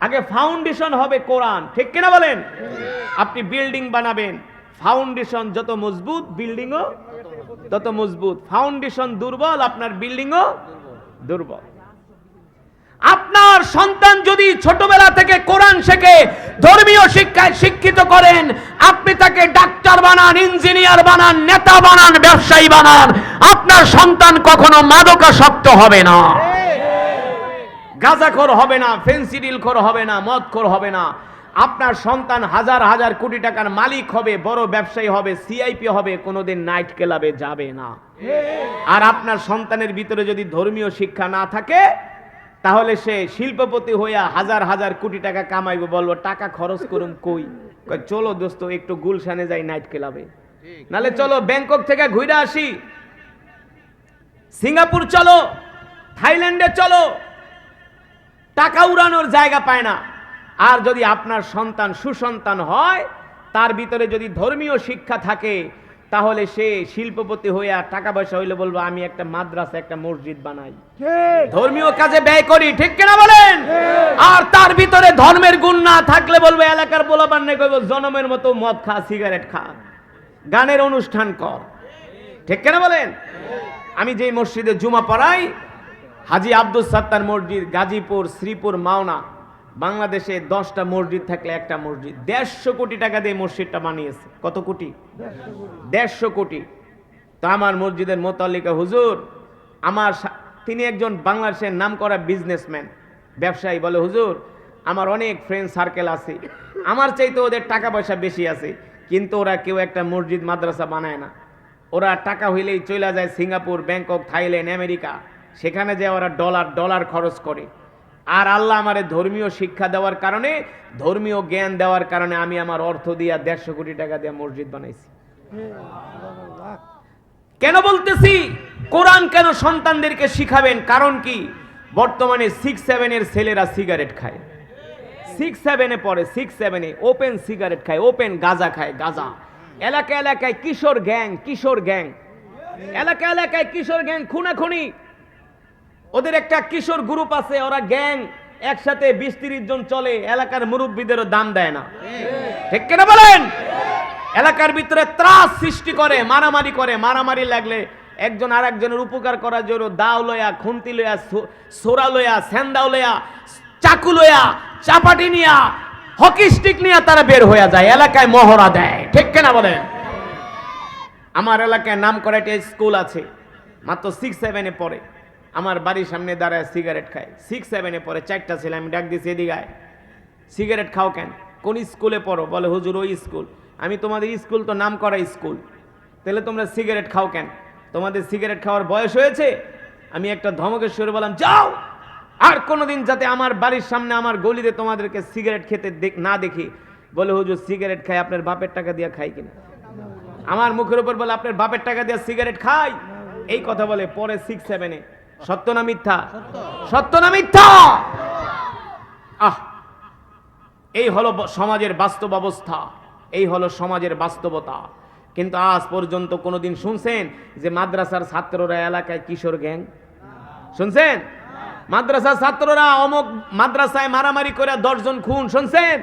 আগে ফাউন্ডেশন হবে কোরআন, ঠিক কিনা বলেন? আপনি বিল্ডিং বানাবেন, ফাউন্ডেশন যত মজবুত বিল্ডিংও তত মজবুত, ফাউন্ডেশন দুর্বল আপনার বিল্ডিংও দুর্বল। আপনার সন্তান যদি ছোটবেলা থেকে কোরআন শেখে, ধর্মীয় শিক্ষায় শিক্ষিত করেন, আপনি তাকে ডাক্তার বানান, ইঞ্জিনিয়ার বানান, নেতা বানান, ব্যবসায়ী বানান, আপনার সন্তান কখনো মাদকাসক্ত হবে না, গাঁজাখোর হবে না, ফেন্সিডিলখোর হবে না, মদখোর হবে না। আপনার সন্তান হাজার হাজার কোটি টাকার মালিক হবে, বড় ব্যবসায়ী হবে, সিআইপি হবে, কোনোদিন নাইট ক্লাবে যাবে না। আর আপনার সন্তানের ভিতরে যদি ধর্মীয় শিক্ষা না থাকে, তাহলে সে শিল্পপতি হইয়া হাজার হাজার কোটি টাকা কামাইবে, বলবো টাকা খরচ করুম কই? চলো দোস্ত একটু গুলশানে যাই নাইট ক্লাবে, নালে চলো ব্যাংকক থেকে ঘুরে আসি, সিঙ্গাপুর চলো, থাইল্যান্ডে চলো, টাকা উড়ানোর জায়গা পায় না। আর যদি আপনার সন্তান সুসন্তান হয়, তার ভিতরে যদি ধর্মীয় শিক্ষা থাকে, তাহলে সে শিল্পপতি হইয়া টাকা পয়সা হইলে বলবো আমি একটা মাদ্রাসা, একটা মসজিদ বানাই, ধর্মীয় কাজে ব্যয় করি, ঠিক কিনা বলেন? আর তার ভিতরে ধর্মের গুণ না থাকলে বলবো এলাকার পোলাপান নে কইবো জনমের মতো মদ খা, সিগারেট খা, গানের অনুষ্ঠান কর, ঠিক কিনা বলেন? আমি যেই মসজিদে জুমা পড়াই, হাজী আব্দুল সাত্তার মসজিদ, গাজীপুর, শ্রীপুর, মাওনা, বাংলাদেশে 10টা মসজিদ থাকলে একটা মসজিদ 150 কোটি টাকা দিয়ে মসজিদটা বানিয়েছে। কত কোটি? 150 কোটি। তো আমার মসজিদের মোতাল্লিকা হুজুর, তিনি একজন বাংলাদেশের নামকরা বিজনেসম্যান, ব্যবসায়ী, বলে হুজুর আমার অনেক ফ্রেন্ড সার্কেল আছে, আমার চাইতে ওদের টাকা পয়সা বেশি আছে, কিন্তু ওরা কেউ একটা মসজিদ মাদ্রাসা বানায় না। ওরা টাকা হইলেই চলে যায় সিঙ্গাপুর, ব্যাংকক, থাইল্যান্ড, আমেরিকা, সেখানে যে ওরা ডলার ডলার খরচ করে। আর আল্লাহ আমারে ধর্মীয় শিক্ষা দেওয়ার কারণে, ধর্মীয় জ্ঞান দেওয়ার কারণে আমি আমার অর্থ দিয়া 150 কোটি টাকা দিয়ে মসজিদ বানাইছি। কেন বলতেছি কোরআন কেন সন্তানদেরকে শিখাবেন? কারণ কি, বর্তমানে 6-7 এর ছেলেরা সিগারেট খায়, 6-7 পড়ে, 6-7 ওপেন সিগারেট খায়, ওপেন গাঁজা খায়, গাঁজা। এলাকা এলাকায় কিশোর গ্যাং, কিশোর গ্যাং, এলাকা এলাকায় কিশোর গ্যাং, খুনাখুনি। ওদের একটা কিশোর গ্রুপ আছে, ওরা গ্যাং একসাথে 20-30 জন চলে, এলাকার মুরব্বীদেরও দাম দেয় না, ঠিক কিনা বলেন? এলাকার ভিতরে ত্রাস সৃষ্টি করে, মারামারি করে, মারামারি লাগলে একজন আর একজনের উপকার করার জন্য দাও লয়া, খুন্তি লয়া, সোরা লয়া, স্যান্দাও লয়া, চাকু লয়া, চাপাটি নিয়া, হকি স্টিক নিয়ে তারা বের হয়ে যায়, এলাকায় মহড়া দেয়, ঠিক কিনা বলেন? আমার এলাকায় নাম করা একটা স্কুল আছে, মাত্র 6-7 পড়ে, আমার বাড়ির সামনে দাঁড়ায় সিগারেট খায়, 6-7 পড়ে, 4টা ছেলে। আমি ডাক দিয়েছি, এদিকে আয়, সিগারেট খাও কেন? কোন স্কুলে পড়ো? বলে হুজুর ওই স্কুল। আমি তোমাদের স্কুল তো নাম করা স্কুল, তাহলে তোমরা সিগারেট খাও কেন? তোমাদের সিগারেট খাওয়ার বয়স হয়েছে? আমি একটা ধমকের সুরে বললাম, যাও, আর কোনোদিন যাতে আমার বাড়ির সামনে, আমার গলিতে তোমাদেরকে সিগারেট খেতে না দেখি। বলে হুজুর সিগারেট খাই, আপনার বাপের টাকা দিয়ে খাই কিনা? আমার মুখের উপর বলে আপনার বাপের টাকা দিয়ে সিগারেট খাই, এই কথা বলে। পরে 6-7 সত্য না মিথ্যা? সত্য না মিথ্যা? এই হলো সমাজের বাস্তব অবস্থা, এই হলো সমাজের বাস্তবতা। কিন্তু আজ পর্যন্ত কোনোদিন শুনছেন যে মাদ্রাসার ছাত্ররা এলাকায় কিশোর গ্যাং? শুনছেন? মাদ্রাসার ছাত্ররা অমুক মাদ্রাসায় মারামারি করে 10 জন খুন? শুনছেন?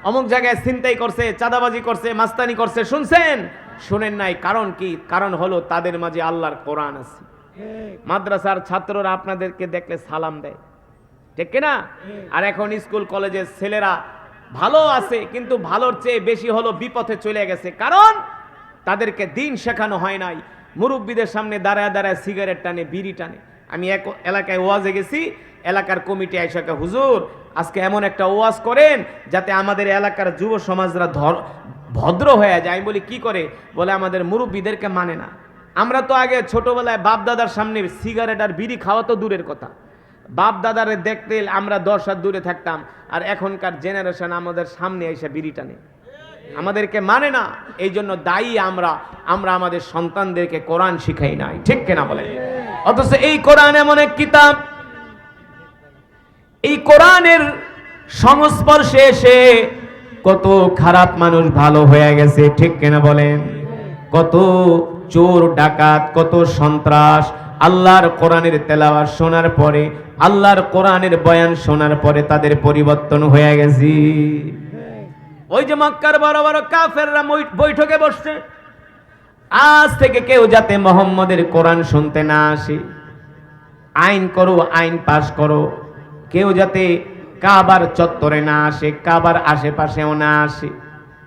অমুক জায়গায় ছিনতাই করছে, চাঁদাবাজি করছে, মাস্তানি করছে? শুনছেন? শুনেন নাই। কারণ কি? কারণ হলো তাদের মাঝে আল্লাহর কোরআন আছে। মাদ্রাসার ছাত্ররা আপনাদেরকে দেখলে সালাম দেয়, ঠিক কিনা? আর এখন স্কুল কলেজের ছেলেরা ভালো আছে, কিন্তু ভালোর চেয়ে বেশি হলো বিপথে চলে গেছে। কারণ তাদেরকে দিন শেখানো হয় নাই। মুরব্বীদের সামনে দাঁড়ায় দাঁড়ায় সিগারেট টানে, বিড়ি টানে। আমি এক এলাকায় ওয়াজে গেছি, এলাকার কমিটি আইসাকে, হুজুর আজকে এমন একটা ওয়াজ করেন যাতে আমাদের এলাকার যুব সমাজরা ভদ্র হয়ে যায়। আমি বলি কি করে? বলে আমাদের মুরব্বীদেরকে মানে না। আমরা তো আগে ছোটবেলায় বাপ দাদার সামনে সিগারেট আর বিড়ি খাওয়া তো দূরের কথা, বাপ দাদারে দেখতে আমরা 10 হাত দূরে থাকতাম। আর এখনকার জেনারেশন আমাদের সামনে এসে বিড়ি টানে, আমাদেরকে মানে না। এই জন্য দায়ী আমরা আমাদের সন্তানদেরকে কোরআন শিখাই নাই, ঠিক কিনা বলে? অথচ এই কোরআন এমন এক কিতাব, এই কোরআনের সংস্পর্শে এসে কত খারাপ মানুষ ভালো হয়ে গেছে, ঠিক কিনা বলেন? কত চোর ডাকাত, কত সন্ত্রাস আল্লাহর কোরআনের তেলাওয়াত শোনার পরে, আল্লাহর কোরআনের বয়ান শোনার পরে তাদের পরিবর্তন হয়ে গেছে। ওই যে মক্কার বড় বড় কাফেররা বৈঠকে বসছে, আজ থেকে কেউ যাতে মুহাম্মদের কোরআন শুনতে না আসে, আইন করো, আইন পাশ করো। কেউ যাতে কাবার চত্বরে না আসে, কাবার আশেপাশেও না আসে।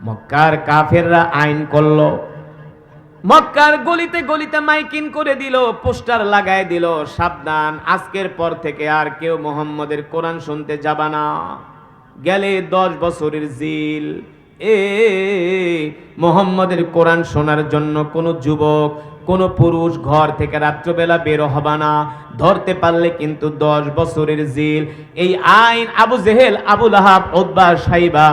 মক্কার কাফেররা আইন করলো, মক্কার গলিতে গলিতে মাইকিং করে দিল, পোস্টার লাগায় দিল, সাবধান, আজকের পর থেকে আর কেউ মুহাম্মদের কোরআন শুনতে যাবা না, গেলে 10 বছরের জেল। মুহাম্মদের কোরআন শোনার জন্য কোনো যুবক, কোনো পুরুষ ঘর থেকে রাত্রবেলা বের হবা না, ধরতে পারলে কিন্তু 10 বছরের জেল। এই আইন আবু জেহেল, আবু লাহাব, উতবা, সাইবা,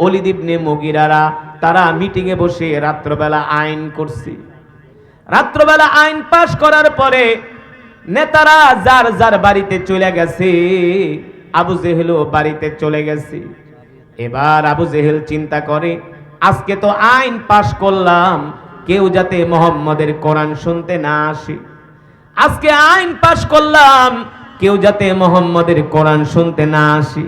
ওলীদ ইবনে মুগীরারা তারা মিটিংয়ে বসে রাত্রবেলা আইন করছে। রাত্রবেলা আইন পাশ করার পরে নেতারা যার যার বাড়িতে চলে গেছে, আবু জেহেলও বাড়িতে চলে গেছে। এবার আবু জেহেল চিন্তা করে, আজকে তো আইন পাশ করলাম কেউ যাতে মুহাম্মদের কোরআন শুনতে না আসে, আজকে আইন পাশ করলাম কেউ যাতে মুহাম্মদের কোরআন শুনতে না আসে।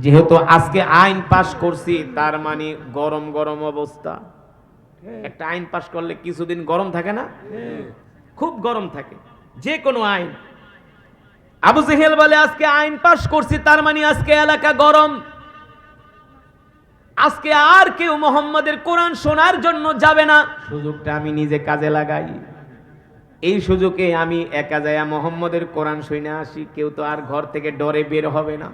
যেহেতু আজকে আইন পাশ করছি, তার মানে গরম গরম অবস্থা। একটা আইন পাশ করলে কিছুদিন গরম থাকে না? খুব গরম থাকে যে কোনো আইন। আবু জেহেল বলে আজকে আইন পাশ করছি, তার মানে আজকে এলাকা গরম, আজকে আর কেউ মুহাম্মদের কোরআন শোনার জন্য যাবে না। সুযোগটা আমি নিজে কাজে লাগাই, এই সুযোগে আমি একা যাইয়া মুহাম্মদের কোরআন শুনে আসি, কেউ তো আর ঘর থেকে ডরে বের হবে না।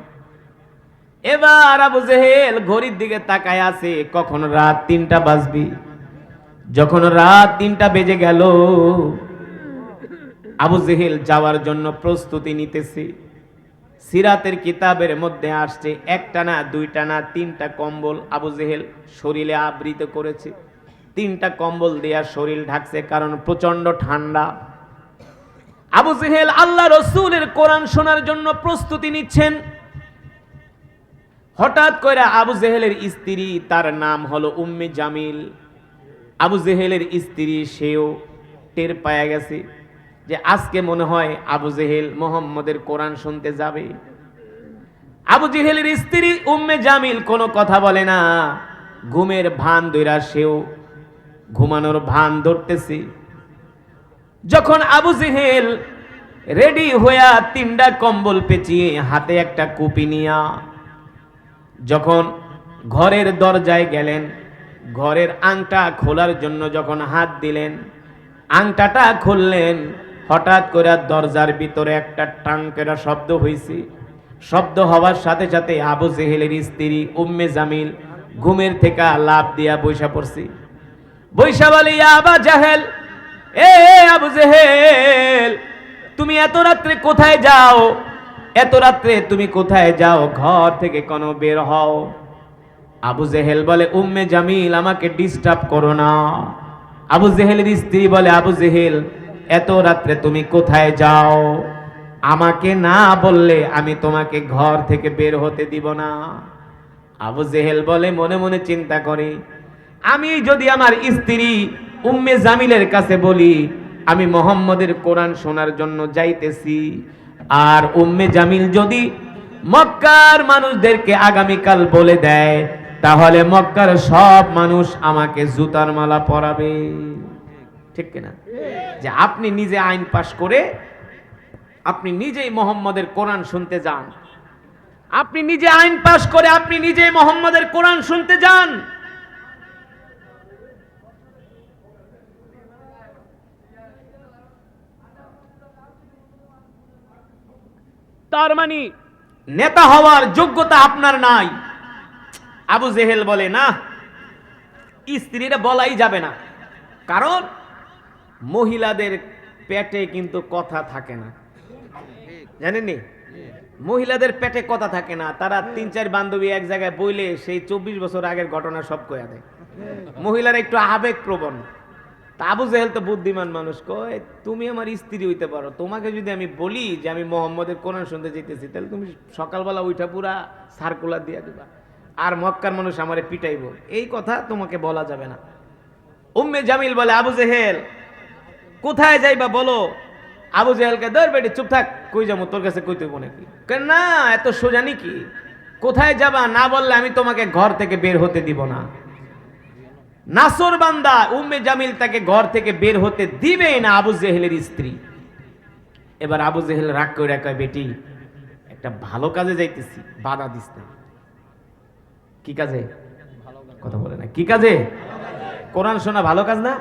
এবার আবু জেহেল ঘড়ির দিকে তাকায় আছে, কখন রাত 3টা বাজবে। যখন রাত 3টা বেজে গেল, আবু জেহেল যাওয়ার জন্য প্রস্তুতি নিতেছে। সিরাতের কিতাবের মধ্যে আসছে, একটা না, দুইটা না, 3টা কম্বল আবু জেহেল শরীরে আবৃত করেছে। 3টা কম্বল দেয়া শরীর ঢাকছে, কারণ প্রচন্ড ঠান্ডা। আবু জেহেল আল্লাহ রসুলের কোরআন শোনার জন্য প্রস্তুতি নিচ্ছেন। হঠাৎ করে আবু জেহেলের স্ত্রী, তার নাম হলো উম্মে জামিল, আবু জেহেলের স্ত্রী, সেও টের পায়া গেছে যে আজকে মনে হয় আবু জেহেল মুহাম্মদের কোরআন শুনতে যাবে। আবু জেহেলের স্ত্রী উম্মে জামিল কোনো কথা বলে না, ঘুমের ভান ধইরা সেও ঘুমানোর ভান ধরতেছে। যখন আবু জেহেল রেডি হইয়া 3টা কম্বল পেঁচিয়ে হাতে একটা কুপি নিয়া যখন ঘরের দরজায় গেলেন, ঘরের আংটা খোলার জন্য যখন হাত দিলেন, আংটাটা খুললেন, হঠাৎ করে দরজার ভিতরে একটা টাংকেরা শব্দ হয়েছে। শব্দ হওয়ার সাথে সাথে আবু জেহেলের স্ত্রী উম্মে জামিল ঘুমের থেকে লাফ দিয়া বৈশা পড়ছে। বৈশা বলে, ইয়া আবা জাহেল, এ আবু জেহেল, তুমি এত রাত্রে কোথায় যাও? এত রাত্রে তুমি কোথায় যাও? ঘর থেকে কোনো বের হও। আবু জেহেল বলে, উম্মে জামিল, আমাকে ডিস্টার্ব করো না। আবু জেহেলের স্ত্রী বলে, আবু জেহেল, এত রাত্রে তুমি কোথায় যাও? আমাকে না বললে আমি তোমাকে ঘর থেকে বের হতে দিব না। আবু জেহেল বলে, মনে মনে চিন্তা করে, আমি যদি আমার স্ত্রী উম্মে জামিলের কাছে বলি আমি মুহাম্মদের কোরআন শোনার জন্য যাইতেছি, আর উম্মে জামিল যদি মক্কার মানুষদেরকে আগামীকাল বলে দেয়, তাহলে মক্কার সব মানুষ আমাকে জুতার মালা পরাবে। ঠিক কিনা? যে আপনি নিজে আইন পাশ করে আপনি নিজেই মুহাম্মদের কোরআন শুনতে যান, আপনি নিজে আইন পাশ করে আপনি নিজেই মুহাম্মদের কোরআন শুনতে যান। তার মানে নেতা হওয়ার যোগ্যতা আপনার নাই। আবু জেহেল বলে, না, স্ত্রীরা বলাই যাবে না, কারণ মহিলাদের পেটে কিন্তু কথা থাকে না, জানেননি? মহিলাদের পেটে কথা থাকে না। তারা 3-4 বান্ধবী এক জায়গায় বইলে সেই 24 বছর আগের ঘটনা সব কয়া দেয়। মহিলারা একটু আবেগ প্রবণ। তা আবু জেহেল তো বুদ্ধিমান মানুষ, কয় তুমি আমার স্ত্রী হইতে পারো, তোমাকে যদি আমি বলি যে আমি মুহাম্মদের কোরআন শুনতে যেতেছি, তাহলে তুমি সকালবেলা উঠা পুরা সার্কুলার দিয়ে দিবা, আর মক্কার মানুষ আমারে পিটাইব, এই কথা তোমাকে বলা যাবে না। উম্মে জামিল বলে, আবু জেহেল কোথায় যাইবা বলো। আবু জেহেলকে, ধর বেটি চুপ থাক, কই যাবো, তোর কাছে কই তুইব নাকি? না, এত সোজা নাকি? কোথায় যাবা না বললে আমি তোমাকে ঘর থেকে বের হতে দিব না। নাসর বান্দা উম্মে জামিল তাকে ঘর থেকে বের হতে দিবেই না, আবু জেহেলের স্ত্রী। এবার আবু জেহেল রাগ করে কয়, বেটি একটা ভালো কাজে যাইতেছি, বাধা দিস না। কি কাজে? কথা বলে না। কি কাজে? কোরআন শোনা ভালো কাজ না?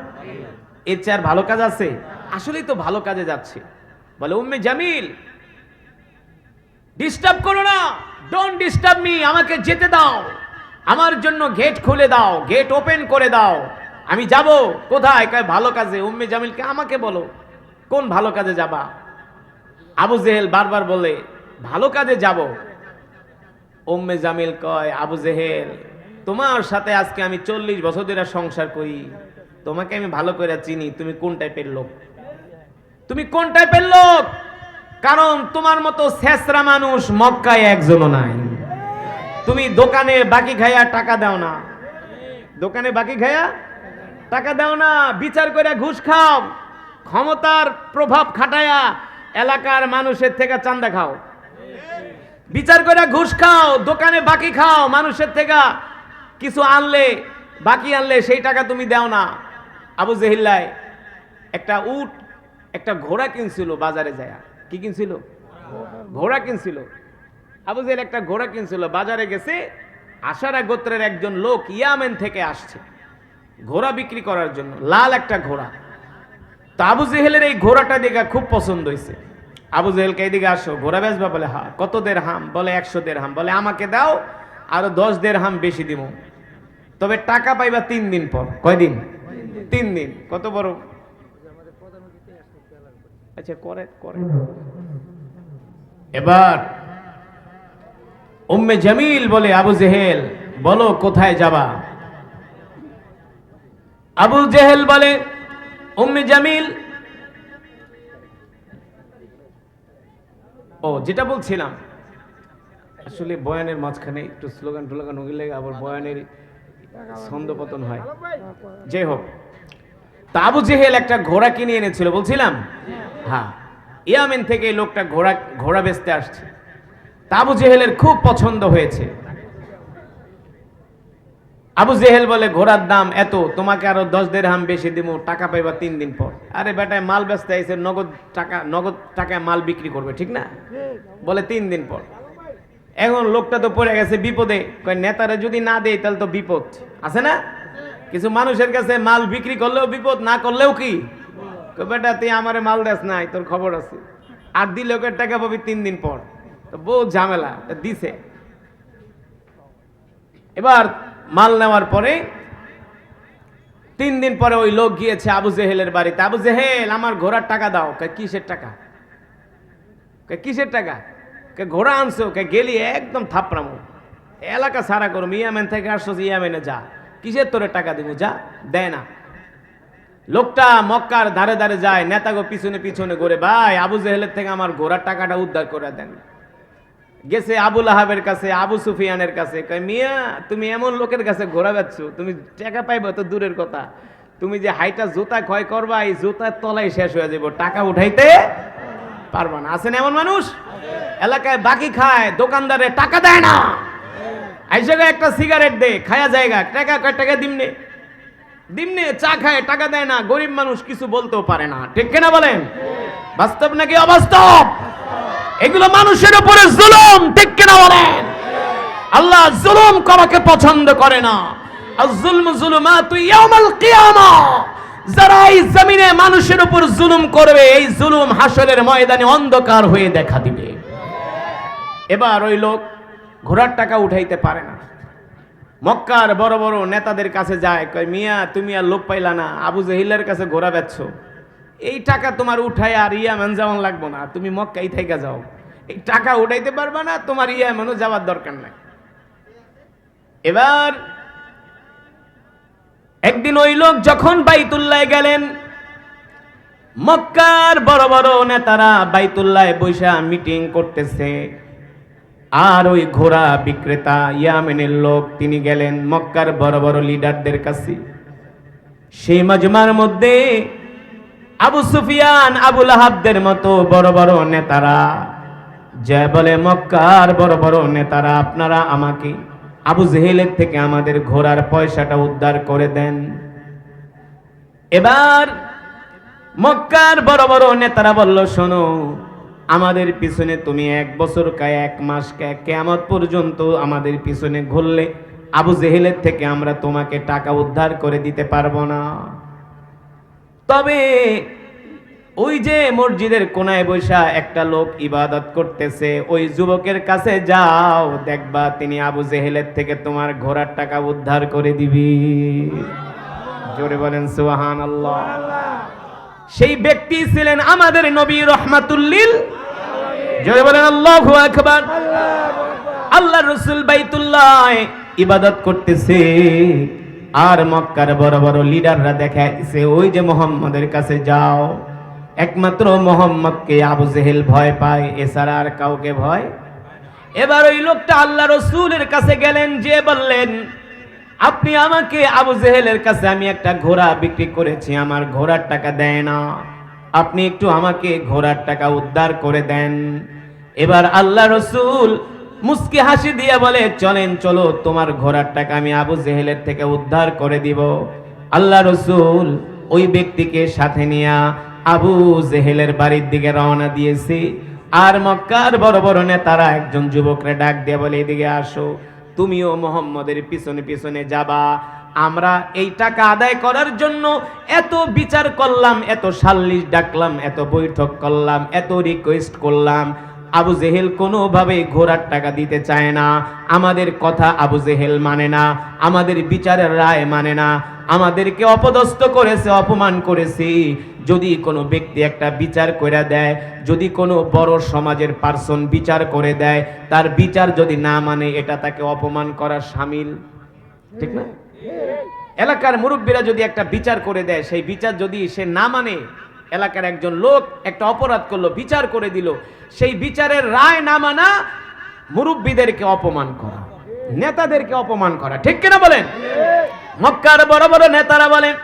এর চেয়ে আর ভালো কাজ আছে? আসলেই তো ভালো কাজে যাচ্ছে। বলে, উম্মে জামিল ডিস্টার্ব করো না, ডোন্ট ডিস্টার্ব মি, আমাকে যেতে দাও, আমার জন্য গেট খুলে দাও, গেট ওপেন করে দাও, আমি যাব। কোথায়? কয় ভালো কাজে। উম্মে জামিলকে, আমাকে বলো কোন ভালো কাজে যাবা? আবু জেহেল বারবার বলে, ভালো কাজে যাব। উম্মে জামিল কয়, আবু জেহেল, তোমার সাথে আজকে আমি 40 বছর ধরে সংসার করি, তোমাকে আমি ভালো করে চিনি, তুমি কোন টাইপের লোক, তুমি কোন টাইপের লোক। কারণ তোমার মতো ছেঁচড়া মানুষ মক্কায় একজনও নাই। তুমি দোকানে বাকি খাইয়া টাকা দাও না, দোকানে বাকি খাইয়া টাকা দাও না, বিচার করে ঘুষ খাও, ক্ষমতার প্রভাব খাটায়া এলাকার মানুষের থেকে চান্দা খাও, বিচার করে ঘুষ খাও, দোকানে বাকি খাও, মানুষের থেকে কিছু আনলে বাকি আনলে সেই টাকা তুমি দাও না। আবু জেহিল্লায় একটা উট একটা ঘোড়া কিনছিল বাজারে যায়। কি কিনছিল? ঘোড়া কিনছিল। আবু জেহেল একটা ঘোড়া কিনছিল, বাজারে গেছে, আশারা গোত্রের একজন লোক ইয়ামেন থেকে আসছে ঘোড়া বিক্রি করার জন্য, লাল একটা ঘোড়া। তো আবু জেহেলের এই ঘোড়াটা দেখে খুব পছন্দ হয়েছে। আবু জেহেলকে এইদিকে আসো, ঘোড়া বেচবা? বলে হ্যাঁ। কত দিরহাম? বলে 100 দিরহাম। বলে আমাকে দাও, আরো 10 দিরহাম বেশি দিব, তবে টাকা পাইবা 3 দিন পর। কয়দিন? 3 দিন। কত বড়! আচ্ছা, করে করে। এবার উম্মে জামিল বলে, আবু জেহেল বলো কোথায় যাবা? আবু জেহেল বলে, উম্মে জামিল, ও যেটা বলছিলাম, আসলে বয়ানের মাঝখানে একটু স্লোগান টোলাগান হইলে আবার বয়ানের ছন্দপতন হয়। যাই হোক, তা আবু জেহেল একটা ঘোড়া কিনে এনেছিল বলছিলাম। হ্যাঁ, ইয়ামেন থেকে এই লোকটা ঘোড়া বেচতে আসছে। তা আবু জেহেলের খুব পছন্দ হয়েছে। আবু জেহেল বলে, ঘোড়ার দাম এত, তোমাকে আরো 10 দিরহাম বেশি দিব, টাকা পাইবা 3 দিন পর। আরে বেটায় মাল বেচতে আইছে, নগদ টাকায় মাল বিক্রি করবে, ঠিক না? বলে 3 দিন পর। এখন লোকটা তো পড়ে গেছে বিপদে, কয় নেতারা যদি না দেয় তাহলে তো বিপদ আছে না? কিছু মানুষের কাছে মাল বিক্রি করলেও বিপদ, না করলেও কি? বেটা তুই আমারে মাল দেস নাই, তোর খবর আছে, আর দিলে ওকে টাকা পাবি 3 দিন পর। তো বহু ঝামেলা দিছে। এবার মাল নেওয়ার পরে 3 দিন পরে ওই লোক গিয়েছে আবু জেহেলের বাড়িতে। আবু জেহেল, আমার ঘোড়ার টাকা দাও। কিসের টাকা? কিসের টাকা? ঘোড়া আনছো? গেলি একদম থাপড়ামো, এলাকা সারা করো, ইয়ামেন থেকে আসছো, ইয়ামেনে যা, কিসের তোরে টাকা দিব? যা। দেয় না। লোকটা মক্কার ধারে ধারে যায়, নেতাগো পিছনে পিছনে ঘুরে, ভাই আবু জেহেলের থেকে আমার ঘোড়ার টাকাটা উদ্ধার করে দেন। গেছে আবু লাহাবের কাছে, আবু সুফিয়ানের কাছে, কয় মিয়া তুমি এমন লোকের কাছে ঘোড়া বেচছো, তুমি টাকা পাইবা তো দূরের কথা, তুমি যে হাইটা জুতা ক্ষয় করবা, এই জুতার তলায় শেষ হয়ে যাবো, টাকা উঠাইতে পারবা না। আছেন এমন মানুষ? এলাকায় বাকি খায়, দোকানদারে টাকা দেয় না, আইসা একটা সিগারেট দে, খায়া জায়গা, টাকা কয় টাকা দিমনে দিমনে, চা খায়, টাকা দেয় না। গরিব মানুষ কিছু বলতেও পারে না, ঠিক কিনা বলেন? বাস্তব নাকি অবাস্তব? এগুলো মানুষের উপরে জুলুম, ঠিক কিনা বলেন? আল্লাহ জুলুম করাকে পছন্দ করে না। আয-যুলমু যুলুমাতু ইয়াউমাল কিয়ামা। যারা এই জমিনে মানুষের উপর জুলুম করবে, এই জুলুম হাসরের ময়দানে অন্ধকার হয়ে দেখা দিবে। এবার ওই লোক ঘোড়ার টাকা উঠাইতে পারে না, মক্কার বড় বড় নেতাদের কাছে যায়, কয় মিয়া তুমি আর লোক পাইলা না, আবু জেহেলের কাছে ঘোড়া বেচছো, এই টাকা তোমার উঠায় আর ইয়ামান যাওয়ান লাগবো না, তুমি মক্কাই থেকে যাও, এই টাকা উঠাইতে পারবা না, তোমার ইয়ামানও যাওয়ার দরকার নাই। এবার একদিন ওই লোক যখন বাইতুল্লাহ গেলেন, মক্কার বড় বড় নেতারা বাইতুল্লাহ বৈশা মিটিং করতেছে, আর ওই ঘোড়া বিক্রেতা ইয়ামেনের লোক তিনি গেলেন মক্কার বড় বড় লিডারদের কাছে। সেই মাজমার মধ্যে আবু সুফিয়ান, আবু লাহাবদের মতো বড় বড় নেতারা যে বলে, মক্কার বড় বড় নেতারা, আপনারা আমাকে আবু জেহেলের থেকে আমাদের ঘোড়ার পয়সাটা উদ্ধার করে দেন। এবার মক্কার বড় বড় নেতারা বলল, শোনো, আমাদের পিছনে তুমি 1 বছর কা 1 মাস কা কিয়ামত পর্যন্ত আমাদের পিছনে ঘুরলে আবু জেহেলের থেকে আমরা তোমাকে টাকা উদ্ধার করে দিতে পারবো না। তবে ওই যে মসজিদের কোনায় বসা একটা লোক ইবাদত করতেছে, ওই যুবকের কাছে যাও, দেখবা তিনি আবু জেহেলের থেকে তোমার ঘোড়ার টাকা উদ্ধার করে দিবি। জোরে বলেন সুবহানাল্লাহ। সেই ব্যক্তি ছিলেন আমাদের নবী রাহমাতুল লিল। জোরে বলেন আল্লাহু আকবার। আল্লাহর রাসূল বাইতুল্লাহ ইবাদত করতেছে, আর মক্কার বড় বড় লিডাররা দেখাইছে, ওই যে মুহাম্মাদের কাছে যাও, একমাত্র মুহাম্মদকে আবু জেহেল ভয় পায়, এছাড়া আর কাউকে ভয়। এবার ওই লোকটা আল্লাহ রাসূলের কাছে গেলেন, যে বললেন, আপনি আমাকে আবু জেহেলের কাছে আমি একটা ঘোড়া বিক্রি করেছি, আমার ঘোড়ার টাকা দেয় না, আপনি একটু আমাকে ঘোড়ার টাকা উদ্ধার করে দেন। এবার আল্লাহ রাসূল মুস্কি হাসি দিয়ে বলে, চলেন, চলো, তোমার ঘোড়ার টাকা আমি আবু জেহেলের থেকে উদ্ধার করে দিব। আল্লাহ রাসূল ওই ব্যক্তিকে সাথে নিয়ে আবু জেহেলের বাড়ির দিকে রওনা দিয়েছে। আর মক্কার বড় বড় নেতারা একজন যুবকরে ডাক দিয়ে বলে, এদিকে আসো, তুমিও মুহাম্মদের পিছনে পিছনে যাবা, আমরা এই টাকা আদায় করার জন্য এত বিচার করলাম, এত সাল্লিশ ডাকলাম, এত বৈঠক করলাম, এত রিকোয়েস্ট করলাম, আবু জেহেল কোনোভাবে ঘোড়ার টাকা দিতে চায় না। আমাদের কথা আবু জেহেল মানে না, আমাদের বিচারের রায় মানে না, আমাদেরকে অপদস্থ করেছে, অপমান করেছে। যদি কোনো ব্যক্তি একটা বিচার করে দেয়, যদি কোনো বড় সমাজের পার্সন বিচার করে দেয়, তার বিচার যদি না মানে এটা তাকে অপমান করার শামিল, ঠিক না? এলাকার মুরব্বীরা যদি একটা বিচার করে দেয়, সেই বিচার যদি সে না মানে, এলাকার একজন লোক একটা অপরাধ করলো, বিচার করে দিল, সেই বিচারের রায় না মানা মুরব্বীদেরকে অপমান করা, নেতাদেরকে অপমান করা, ঠিক কিনা বলেন? মক্কার বড় বড় নেতারা বলেন,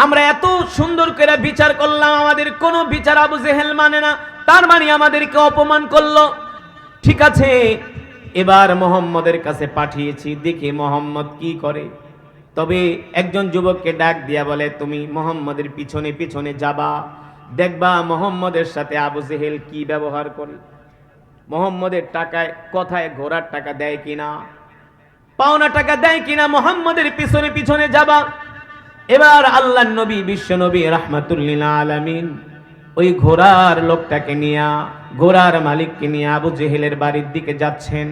আমরা এত সুন্দর করে বিচার করলাম, আমাদের কোনো বিচার আবু জেহেল মানে না, তার মানে আমাদেরকে অপমান করলো। ঠিক আছে, এবার মোহাম্মদের কাছে পাঠিয়েছি, দেখি মোহাম্মদ কি করে। তবে একজন যুবককে ডাক দিয়া বলে, তুমি মোহাম্মদের পিছনে পিছনে যাবা, দেখবা মোহাম্মদের সাথে আবু জেহেল কি ব্যবহার করে, মোহাম্মদের টাকায় কথায় ঘোড়ার টাকা দেয় কিনা, পাওনা টাকা দেয় কিনা, মোহাম্মদের পিছনে পিছনে যাবা। এবার আল্লাহর নবী, বিশ্ব নবী রাহমাতুল্লিল আলামিন ওই ঘোড়ার লোকটাকে নিয়ে, ঘোড়ার মালিককে নিয়ে আবু জেহেলের বাড়ির দিকে যাচ্ছেন।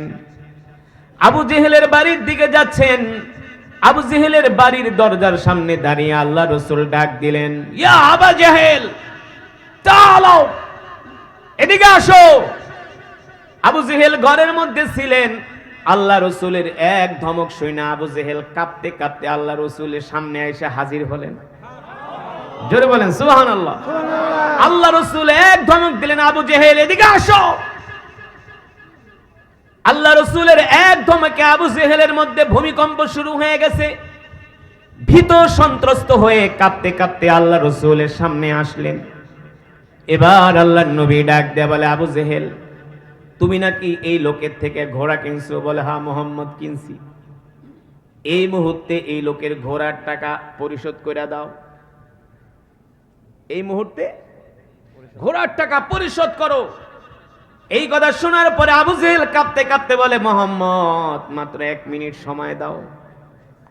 আবু জেহেলের বাড়ির দিকে যাচ্ছেন, আবু জেহেলের বাড়ির দরজার সামনে দাঁড়িয়ে আল্লাহ রাসূল ডাক দিলেন, ইয়া আবু জেহেল তাআলা, এদিকে আসো। আবু জেহেল ঘরের মধ্যে ছিলেন। আল্লাহ রসুলের এক ধমক শুনে আবু জেহেল কাঁপতে কাঁপতে আল্লাহ রসুলের সামনে এসে হাজির হলেন। জোরে বলেন সুবহানাল্লাহ। আল্লাহ রসুল এক ধমক দিলেন, আবু জেহেল এদিকে আসো। আল্লাহ রসুলের এক ধমকে আবু জেহেলের মধ্যে ভূমিকম্প শুরু হয়ে গেছে। ভীত সন্ত্রস্ত হয়ে কাঁপতে কাঁপতে আল্লাহ রসুলের সামনে আসলেন। এবার আল্লাহর নবী ডাক দেয়া বলে, আবু জেহেল তুমি নাকি এই লোকের থেকে ঘোড়া কিনছো? বলে, হ্যাঁ মোহাম্মদ কিনছি। এই মুহূর্তে এই লোকের ঘোড়ার টাকা পরিশোধ করে দাও, এই মুহূর্তে ঘোড়ার টাকা পরিশোধ করো। এই কথা শোনার পরে আবু জেহেল কাঁপতে কাঁপতে বলে, মোহাম্মদ মাত্র 1 মিনিট সময় দাও।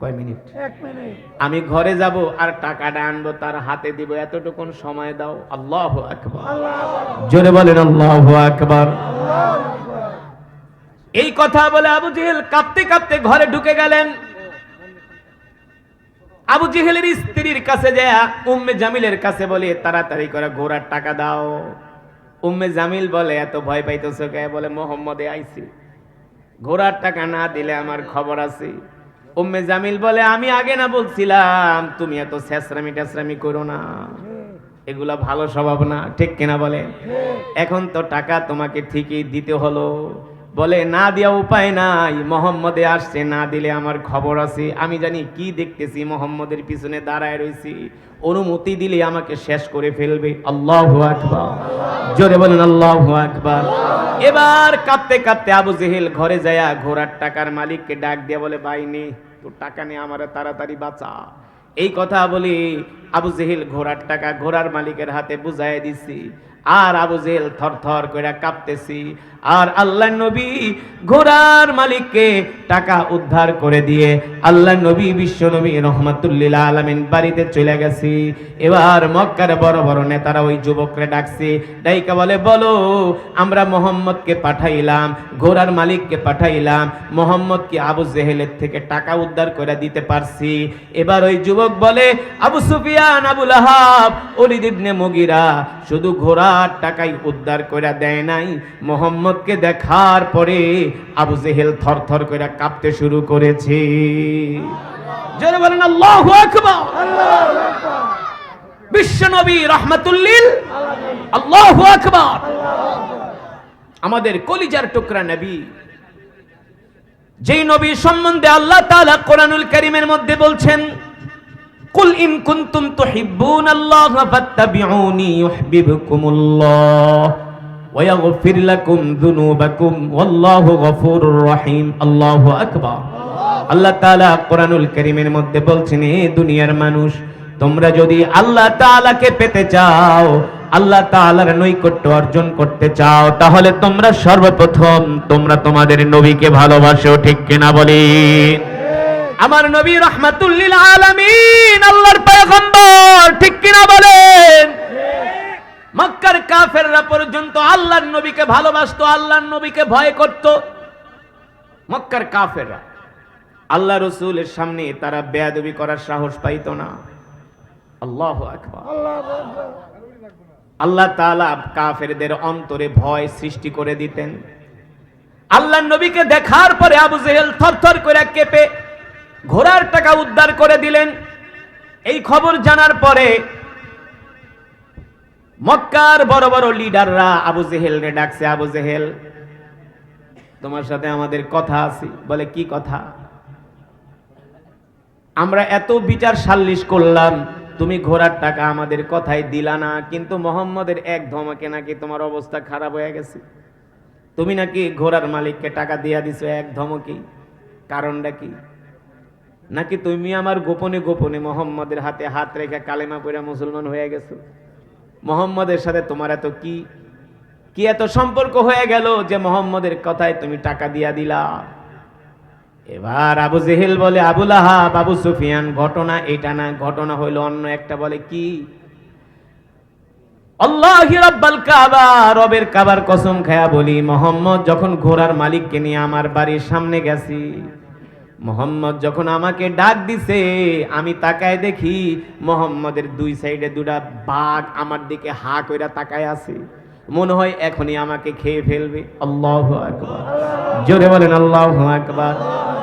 কয় মিনিট? 1 মিনিট। আমি ঘরে যাব আর টাকাটা আনবো, তার হাতে দিব, এতটুকুন সময় দাও। আল্লাহু আকবার, জোরে বলেন আল্লাহু আকবার। এই কথা বলে আবু জেহেল কাঁপতে কাঁপতে ঘরে ঢুকে গেলেন। আবু জেহেলের স্ত্রীর কাছে যায় উম্মে জামিলের কাছে বলে, তাড়াতাড়ি করে ঘোড়ার টাকা দাও। উম্মে জামিল বলে, এত ভয় পাইতেছো কে? বলে, মোহাম্মদে আইছি, ঘোড়ার টাকা না দিলে আমার খবর আছে। উম্মে জামিল বলে, আমি আগে না বলছিলাম তুমি এত ছেঁচড়ামি টেচড়ামি করো না, এগুলা ভালো স্বভাব না, ঠিক কিনা বলে? এখন তো টাকা তোমাকে ঠিকই দিতে হলো। বলে, না দিয়া উপায় নাই, মোহাম্মদে আসছে, না দিলে আমার খবর আছে। আমি জানি কি দেখতেছি, মোহাম্মদের পিছনে দাঁড়ায় রয়েছি, অনুমতি দিলে আমাকে শেষ করে ফেলবে। আল্লাহু আকবার, জোরে বলেন আল্লাহু আকবার। এবার কাঁপতে কাঁপতে আবু জেহেল ঘরে যায় ঘোড়ার টাকার মালিককে ডাক দিয়ে বলে, ভাই নে তোর টাকা নিয়ে আমার তাড়াতাড়ি বাঁচা। এই কথা বলি আবু জেহেল ঘোড়ার টাকা ঘোড়ার মালিকের হাতে বুঝাই দিছি। আর আবু জেহেল থরথর করে কাঁপতেছি। আর আল্লাহর নবী ঘোড়ার মালিককে টাকা উদ্ধার করে দিয়ে আল্লাহর নবী বিশ্ব নবী রহমাতুল্লিল আলামিন বাড়িতে চলে গেছি। এবার মক্কার বড় বড় নেতারা ওই যুবকরে ডাকছে, ডাইকা বলে, বলো আমরা মোহাম্মদকে পাঠাইলাম, ঘোড়ার মালিককে পাঠাইলাম, মোহাম্মদ কি আবু জেহেলের থেকে টাকা উদ্ধার করে দিতে পারছি? এবার ওই যুবক বলে, আবু সুফিয়ান, আবু লাহাব, ওলীদ ইবনে মুগীরা শুধু ঘোড়ার টাকাই উদ্ধার করে দেয় নাই, মোহাম্মদকে দেখার পরে আবু জেহেল থরথর করে কাঁপতে শুরু করেছে। জোরে বলেন আল্লাহু আকবার। বিশ্ব নবী রাহমাতুল্লিল আল্লাহু আকবার। আমাদের কলিজার টুকরা নবী, যেই নবী সম্বন্ধে আল্লাহ তাআলা কোরআনুল কারীমের মধ্যে বলছেন, কুল ইন কুনতুম তুহিব্বুনাল্লাহা ফাত্তাবিউনি ইউহিব্বুকুমুল্লাহ ওয়া ইয়াগফির লাকুম যুনুবাকুম ওয়াল্লাহু গফুরুর রহিম। আল্লাহু আকবার। আল্লাহ তাআলা কোরআনুল কারীমের মধ্যে বলছেন, হে দুনিয়ার মানুষ, তোমরা যদি আল্লাহ তাআলাকে পেতে চাও, আল্লাহ তাআলার নৈকট্য অর্জন করতে চাও, তাহলে তোমরা সর্বপ্রথম তোমরা তোমাদের নবীকে ভালোবাসো, ঠিক কিনা বলি? আমার নবী রাহমাতুল লিল আলামিন, আল্লাহর পয়গম্বর, ঠিক কিনা বলেন? মক্কার কাফেররা পর্যন্ত আল্লাহর নবীকে ভালোবাসতো, আল্লাহর নবীকে ভয় করত। মক্কার কাফেররা আল্লাহ রাসূলের সামনে তারা বেয়াদবি করার সাহস পাইত না। আল্লাহু আকবার। আল্লাহ তাআলা কাফেরদের অন্তরে ভয় সৃষ্টি করে দিতেন। আল্লাহর নবীকে দেখার পরে আবু জেহেল থরথর করে কেঁপে ঘোড়ার টাকা উদ্ধার করে দিলেন। এই খবর জানার পরে মক্কার বড় বড় লিডাররা আবু জেহেল রে ডাকছে, আবু জেহেল, তোমার সাথে আমাদের কথা আছে। বলে, কি কথা? আমরা এত বিচার সালিশ করলাম, তুমি ঘোড়ার টাকা আমাদের কথাই দিলা না, কিন্তু মোহাম্মদের এক ধমকে নাকি তোমার অবস্থা খারাপ হয়ে গেছে। তুমি নাকি ঘোড়ার মালিককে টাকা দিয়া দিছো এক ধমকে, কারণটা কি? নাকি তুমি আমার গোপনে গোপনে মোহাম্মদের হাতে হাত রেখে কালেমা পড়ে মুসলমান হয়ে গেছো? মোহাম্মদের সাথে তোমার এত কি এত সম্পর্ক হয়ে গেল যে মোহাম্মদের কথায় তুমি টাকা দিয়া দিলা? এবার আবু জেহেল বলে, আবু লাহাব, আবু সুফিয়ান, ঘটনা এটা না, ঘটনা হইল অন্য একটা। বলে, কি? আল্লাহি রাব্বাল কাবা, রবের কাবার কসম খায়া বলি, মোহাম্মদ যখন ঘোড়ার মালিককে নিয়ে আমার বাড়ির সামনে গেছি, মোহাম্মদ যখন আমাকে ডাক দিছে, আমি তাকায় দেখি মোহাম্মদের দুই সাইডে দুটা বাঘ আমার দিকে হা কইরা তাকায় আছে। মনে হয় এখনই আমাকে খেয়ে ফেলবে। আল্লাহু আকবার। জোরে বলেন আল্লাহু আকবার।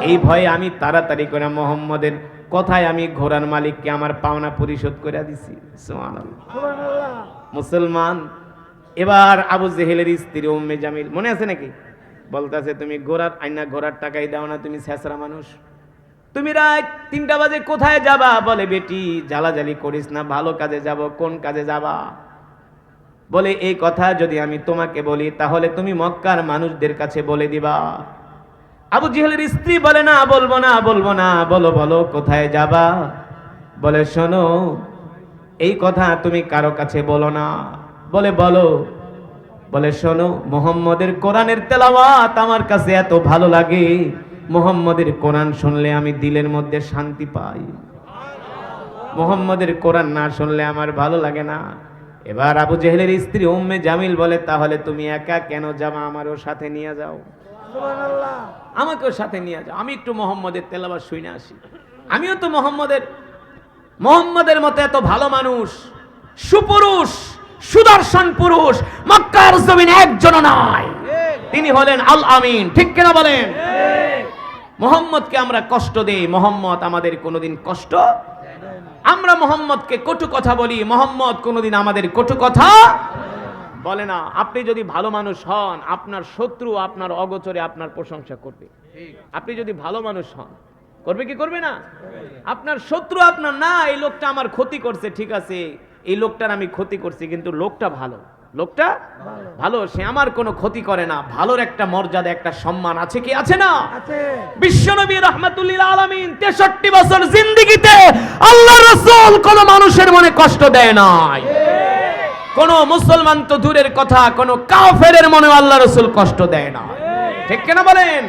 এই ভয়ে আমি তাড়াতাড়ি করে মোহাম্মদের কথায় আমি ঘোড়ার মালিককে আমার পাওনা পরিশোধ করে দিছি। সুবহানাল্লাহ, সুবহানাল্লাহ। মুসলমান। এবার আবু জেহেলের স্ত্রী উম্মে জামিল, মনে আছে নাকি? বলতেছে, তুমি ঘোড়ার টাকাই দাও না, তুমি ছেঁচড়া মানুষ, তুমি রাত 3টা বাজে কোথায় যাবা? বলে, বেটি জ্বালাজালি করিস না, ভালো কাজে যাব। কোন কাজে যাবা? বলে, এই কথা যদি আমি তোমাকে বলি তাহলে তুমি মক্কার মানুষদের কাছে বলে দিবা। আবু জেহেলের স্ত্রী বলে, না বলবো না, বলবো না। বলো বলো কোথায় যাবা? বলে, শোনো, এই কথা তুমি কারো কাছে বলো না। বলে, বলো। বলে, শোনো, মুহাম্মদের কোরআনের তেলাওয়াত আমার কাছে এত ভালো লাগে, মুহাম্মদের কোরআন শুনলে আমি দিলের মধ্যে শান্তি পাই, মুহাম্মদের কোরআন না শুনলে আমার ভালো লাগে না। এবার আবু জেহেলের স্ত্রী উম্মে জামিল বলে, তাহলে তুমি একা কেন যাবা? আমারও সাথে নিয়ে যাও, সুবহানাল্লাহ, আমাকেও সাথে নিয়ে যাও, আমি একটু মুহাম্মদের তেলাওয়াত শুনে আসি। আমিও তো মুহাম্মদের মতো এত ভালো মানুষ, সুপুরুষ, সুদর্শন পুরুষ মক্কার জমিনে একজনও নাই, তিনি হলেন আল আমিন। ঠিক কিনা বলেন? মুহাম্মদকে আমরা কষ্ট দেই, মুহাম্মদ আমাদের কোনোদিন কষ্ট, আমরা মুহাম্মদকে কটু কথা বলি, মুহাম্মদ কোনোদিন আমাদের কটু কথা বলে না। আপনি যদি ভালো মানুষ হন, আপনার শত্রু আপনার অগোচরে আপনার প্রশংসা করবে। আপনি যদি ভালো মানুষ হন, করবে কি করবে না? আপনার শত্রু আপনার, না এই লোকটা আমার ক্ষতি করছে, ঠিক আছে, এই লোকটার আমি ক্ষতি করছি, কিন্তু লোকটা ভালো, লোকটা ভালো, সে আমার কোনো ক্ষতি করে না। ভালোর একটা মর্যাদা, একটা সম্মান আছে কি আছে না? বিশ্বনবী রাহমাতুল লিল আলামিন 63 বছর জিন্দেগিতে আল্লাহর রাসূল কোন মানুষের মনে কষ্ট দেয় নাই। কোন মুসলমান তো দূরের কথা, কোন কাফেরের মনে আল্লাহর রাসূল কষ্ট দেয় না। ঠিক কিনা বলেন?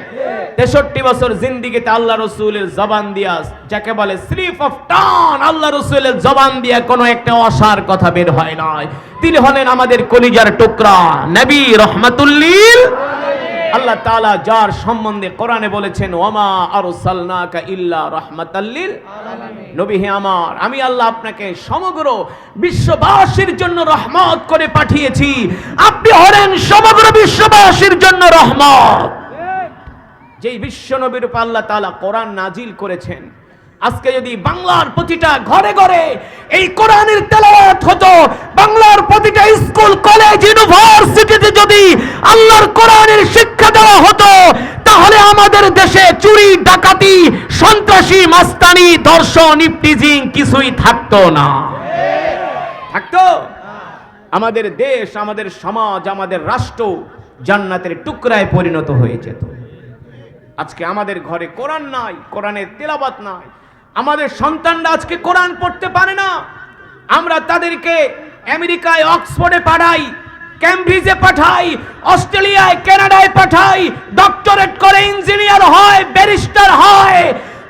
63 বছর জিন্দেগিতে আল্লাহ রাসূলের জবান দিয়া, যাকে বলে স্লিপ অফ টান, আল্লাহ রাসূলের জবান দিয়া কোনো একটা অসার কথা বের হয় নাই। তিনি হলেন আমাদের কলিজার টুকরা নবী রাহমাতুল লিল আলামিন। আল্লাহ তাআলা যার সম্বন্ধে কোরআনে বলেছেন, ওয়ামা আরসালনাকা ইল্লা রাহমাতাল লিল আলামিন, নবী হে আমার, আমি আল্লাহ আপনাকে সমগ্র বিশ্ববাসীর জন্য রহমত করে পাঠিয়েছি। আপনি হলেন সমগ্র বিশ্ববাসীর জন্য রহমত। যেই বিশ্ব নবীর উপর আল্লাহ তাআলা কোরআন নাজিল করেছেন, আজকে যদি বাংলার প্রতিটা ঘরে ঘরে এই কোরআনের তেলাওয়াত হতো, বাংলার প্রতিটা স্কুল, কলেজ, ইউনিভার্সিটিতে যদি আল্লাহর কোরআনের শিক্ষা দেওয়া হতো, তাহলে আমাদের দেশে চুরি, ডাকাতি, সন্ত্রাসী, মাস্তানি, ধর্ষণ, ইফটিজিং কিছুই থাকতো না। থাকতো? আমাদের দেশ, আমাদের সমাজ, আমাদের রাষ্ট্র জান্নাতের টুকরায় পরিণত হয়ে যেত। আজকে আমাদের ঘরে কোরআন নাই, কোরআনের তেলাওয়াত নাই, আমাদের সন্তানরা আজকে কোরআন পড়তে পারে না। আমরা তাদেরকে আমেরিকায় অক্সফোর্ডে পাঠাই, ক্যামব্রিজে পাঠাই, অস্ট্রেলিয়ায়, কানাডায় পাঠাই, ডক্টরেট করে ইঞ্জিনিয়ার হয়, ব্যারিস্টার হয়,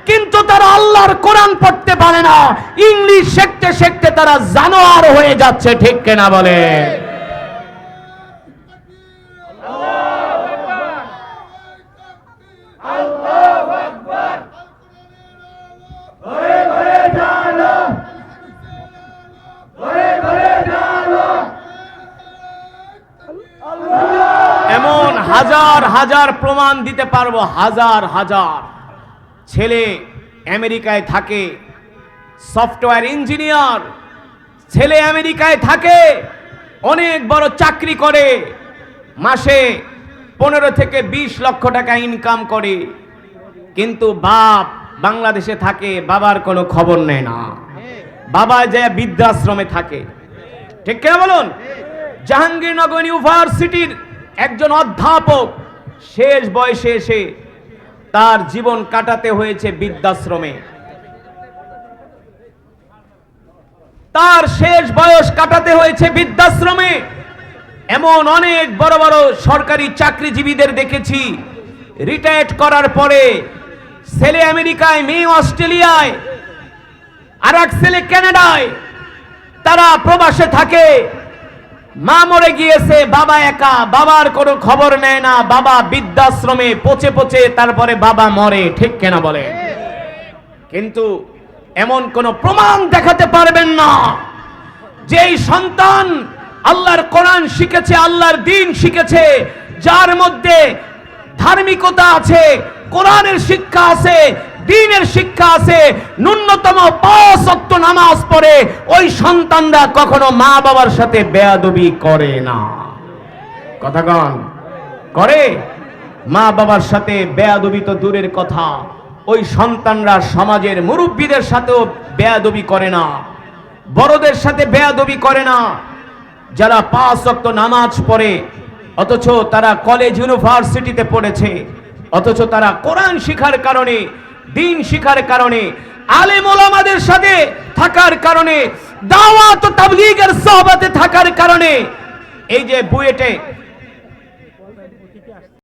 কিন্তু তারা আল্লাহর কোরআন পড়তে পারে না, ইংলিশ শিখতে শিখতে তারা জানোয়ার হয়ে যাচ্ছে, ঠিক কিনা বলে? এমন হাজার হাজার প্রমাণ দিতে পারবো, হাজার হাজার। ছেলে আমেরিকায় থাকে, সফটওয়্যার ইঞ্জিনিয়ার, ছেলে আমেরিকায় থাকে, অনেক বড় চাকরি করে, মাসে 15 থেকে 20 লক্ষ টাকা ইনকাম করে, কিন্তু বাপ বাংলাদেশে থাকে, বাবার কোনো খবর নেয় না, বাবা যায় বৃদ্ধাশ্রমে থাকে, ঠিক কিনা বলুন? জাহাঙ্গীরনগর ইউনিভার্সিটির একজন অধ্যাপক শেষ বয়সে এসে তার জীবন কাটাতে হয়েছে বৃদ্ধাশ্রমে। তার শেষ বয়স কাটাতে হয়েছে বৃদ্ধাশ্রমে। এমন অনেক বড় বড় সরকারি চাকরিজীবীদের দেখেছি, রিটায়ার্ড করার পরে ছেলে আমেরিকায়, মেয়ে অস্ট্রেলিয়ায়, আর এক ছেলে কানাডায়, তারা প্রবাসে থাকে। মা মরে গিয়েছে, বাবা একা, বাবার কোনো খবর নেয় না, বাবা বৃদ্ধাশ্রমে পচে পচে তারপরে বাবা মরে, ঠিক কিনা বলে? কিন্তু এমন কোন প্রমাণ দেখাতে পারবেন না যে এই সন্তান আল্লাহর কোরআন শিখেছে, আল্লাহর দ্বীন শিখেছে, যার মধ্যে ধার্মিকতা আছে, কোরআনের শিক্ষা আছে, দ্বীনের শিক্ষা আছে, ন্যূনতম 5 ওয়াক্ত নামাজ পড়ে, ওই সন্তানরা কখনো মা বাবার সাথে বেয়াদবি করে না। কথা কন, করে? মা বাবার সাথে বেয়াদবি তো দূরের কথা, ওই সন্তানরা সমাজের মুরব্বীদের সাথেও বেয়াদবি করে না, বড়দের সাথে বেয়াদবি করে না। যারা 5 ওয়াক্ত নামাজ পড়ে, অথচ তারা কলেজ ইউনিভার্সিটিতে পড়েছে, অথচ তারা কোরআন শিখার কারণে, দ্বীন শিখার কারণে, আলেম ওলামাদের সাথে থাকার কারণে, দাওয়াত ও তাবলীগের সোহবতে থাকার কারণে এই যে বুয়েটে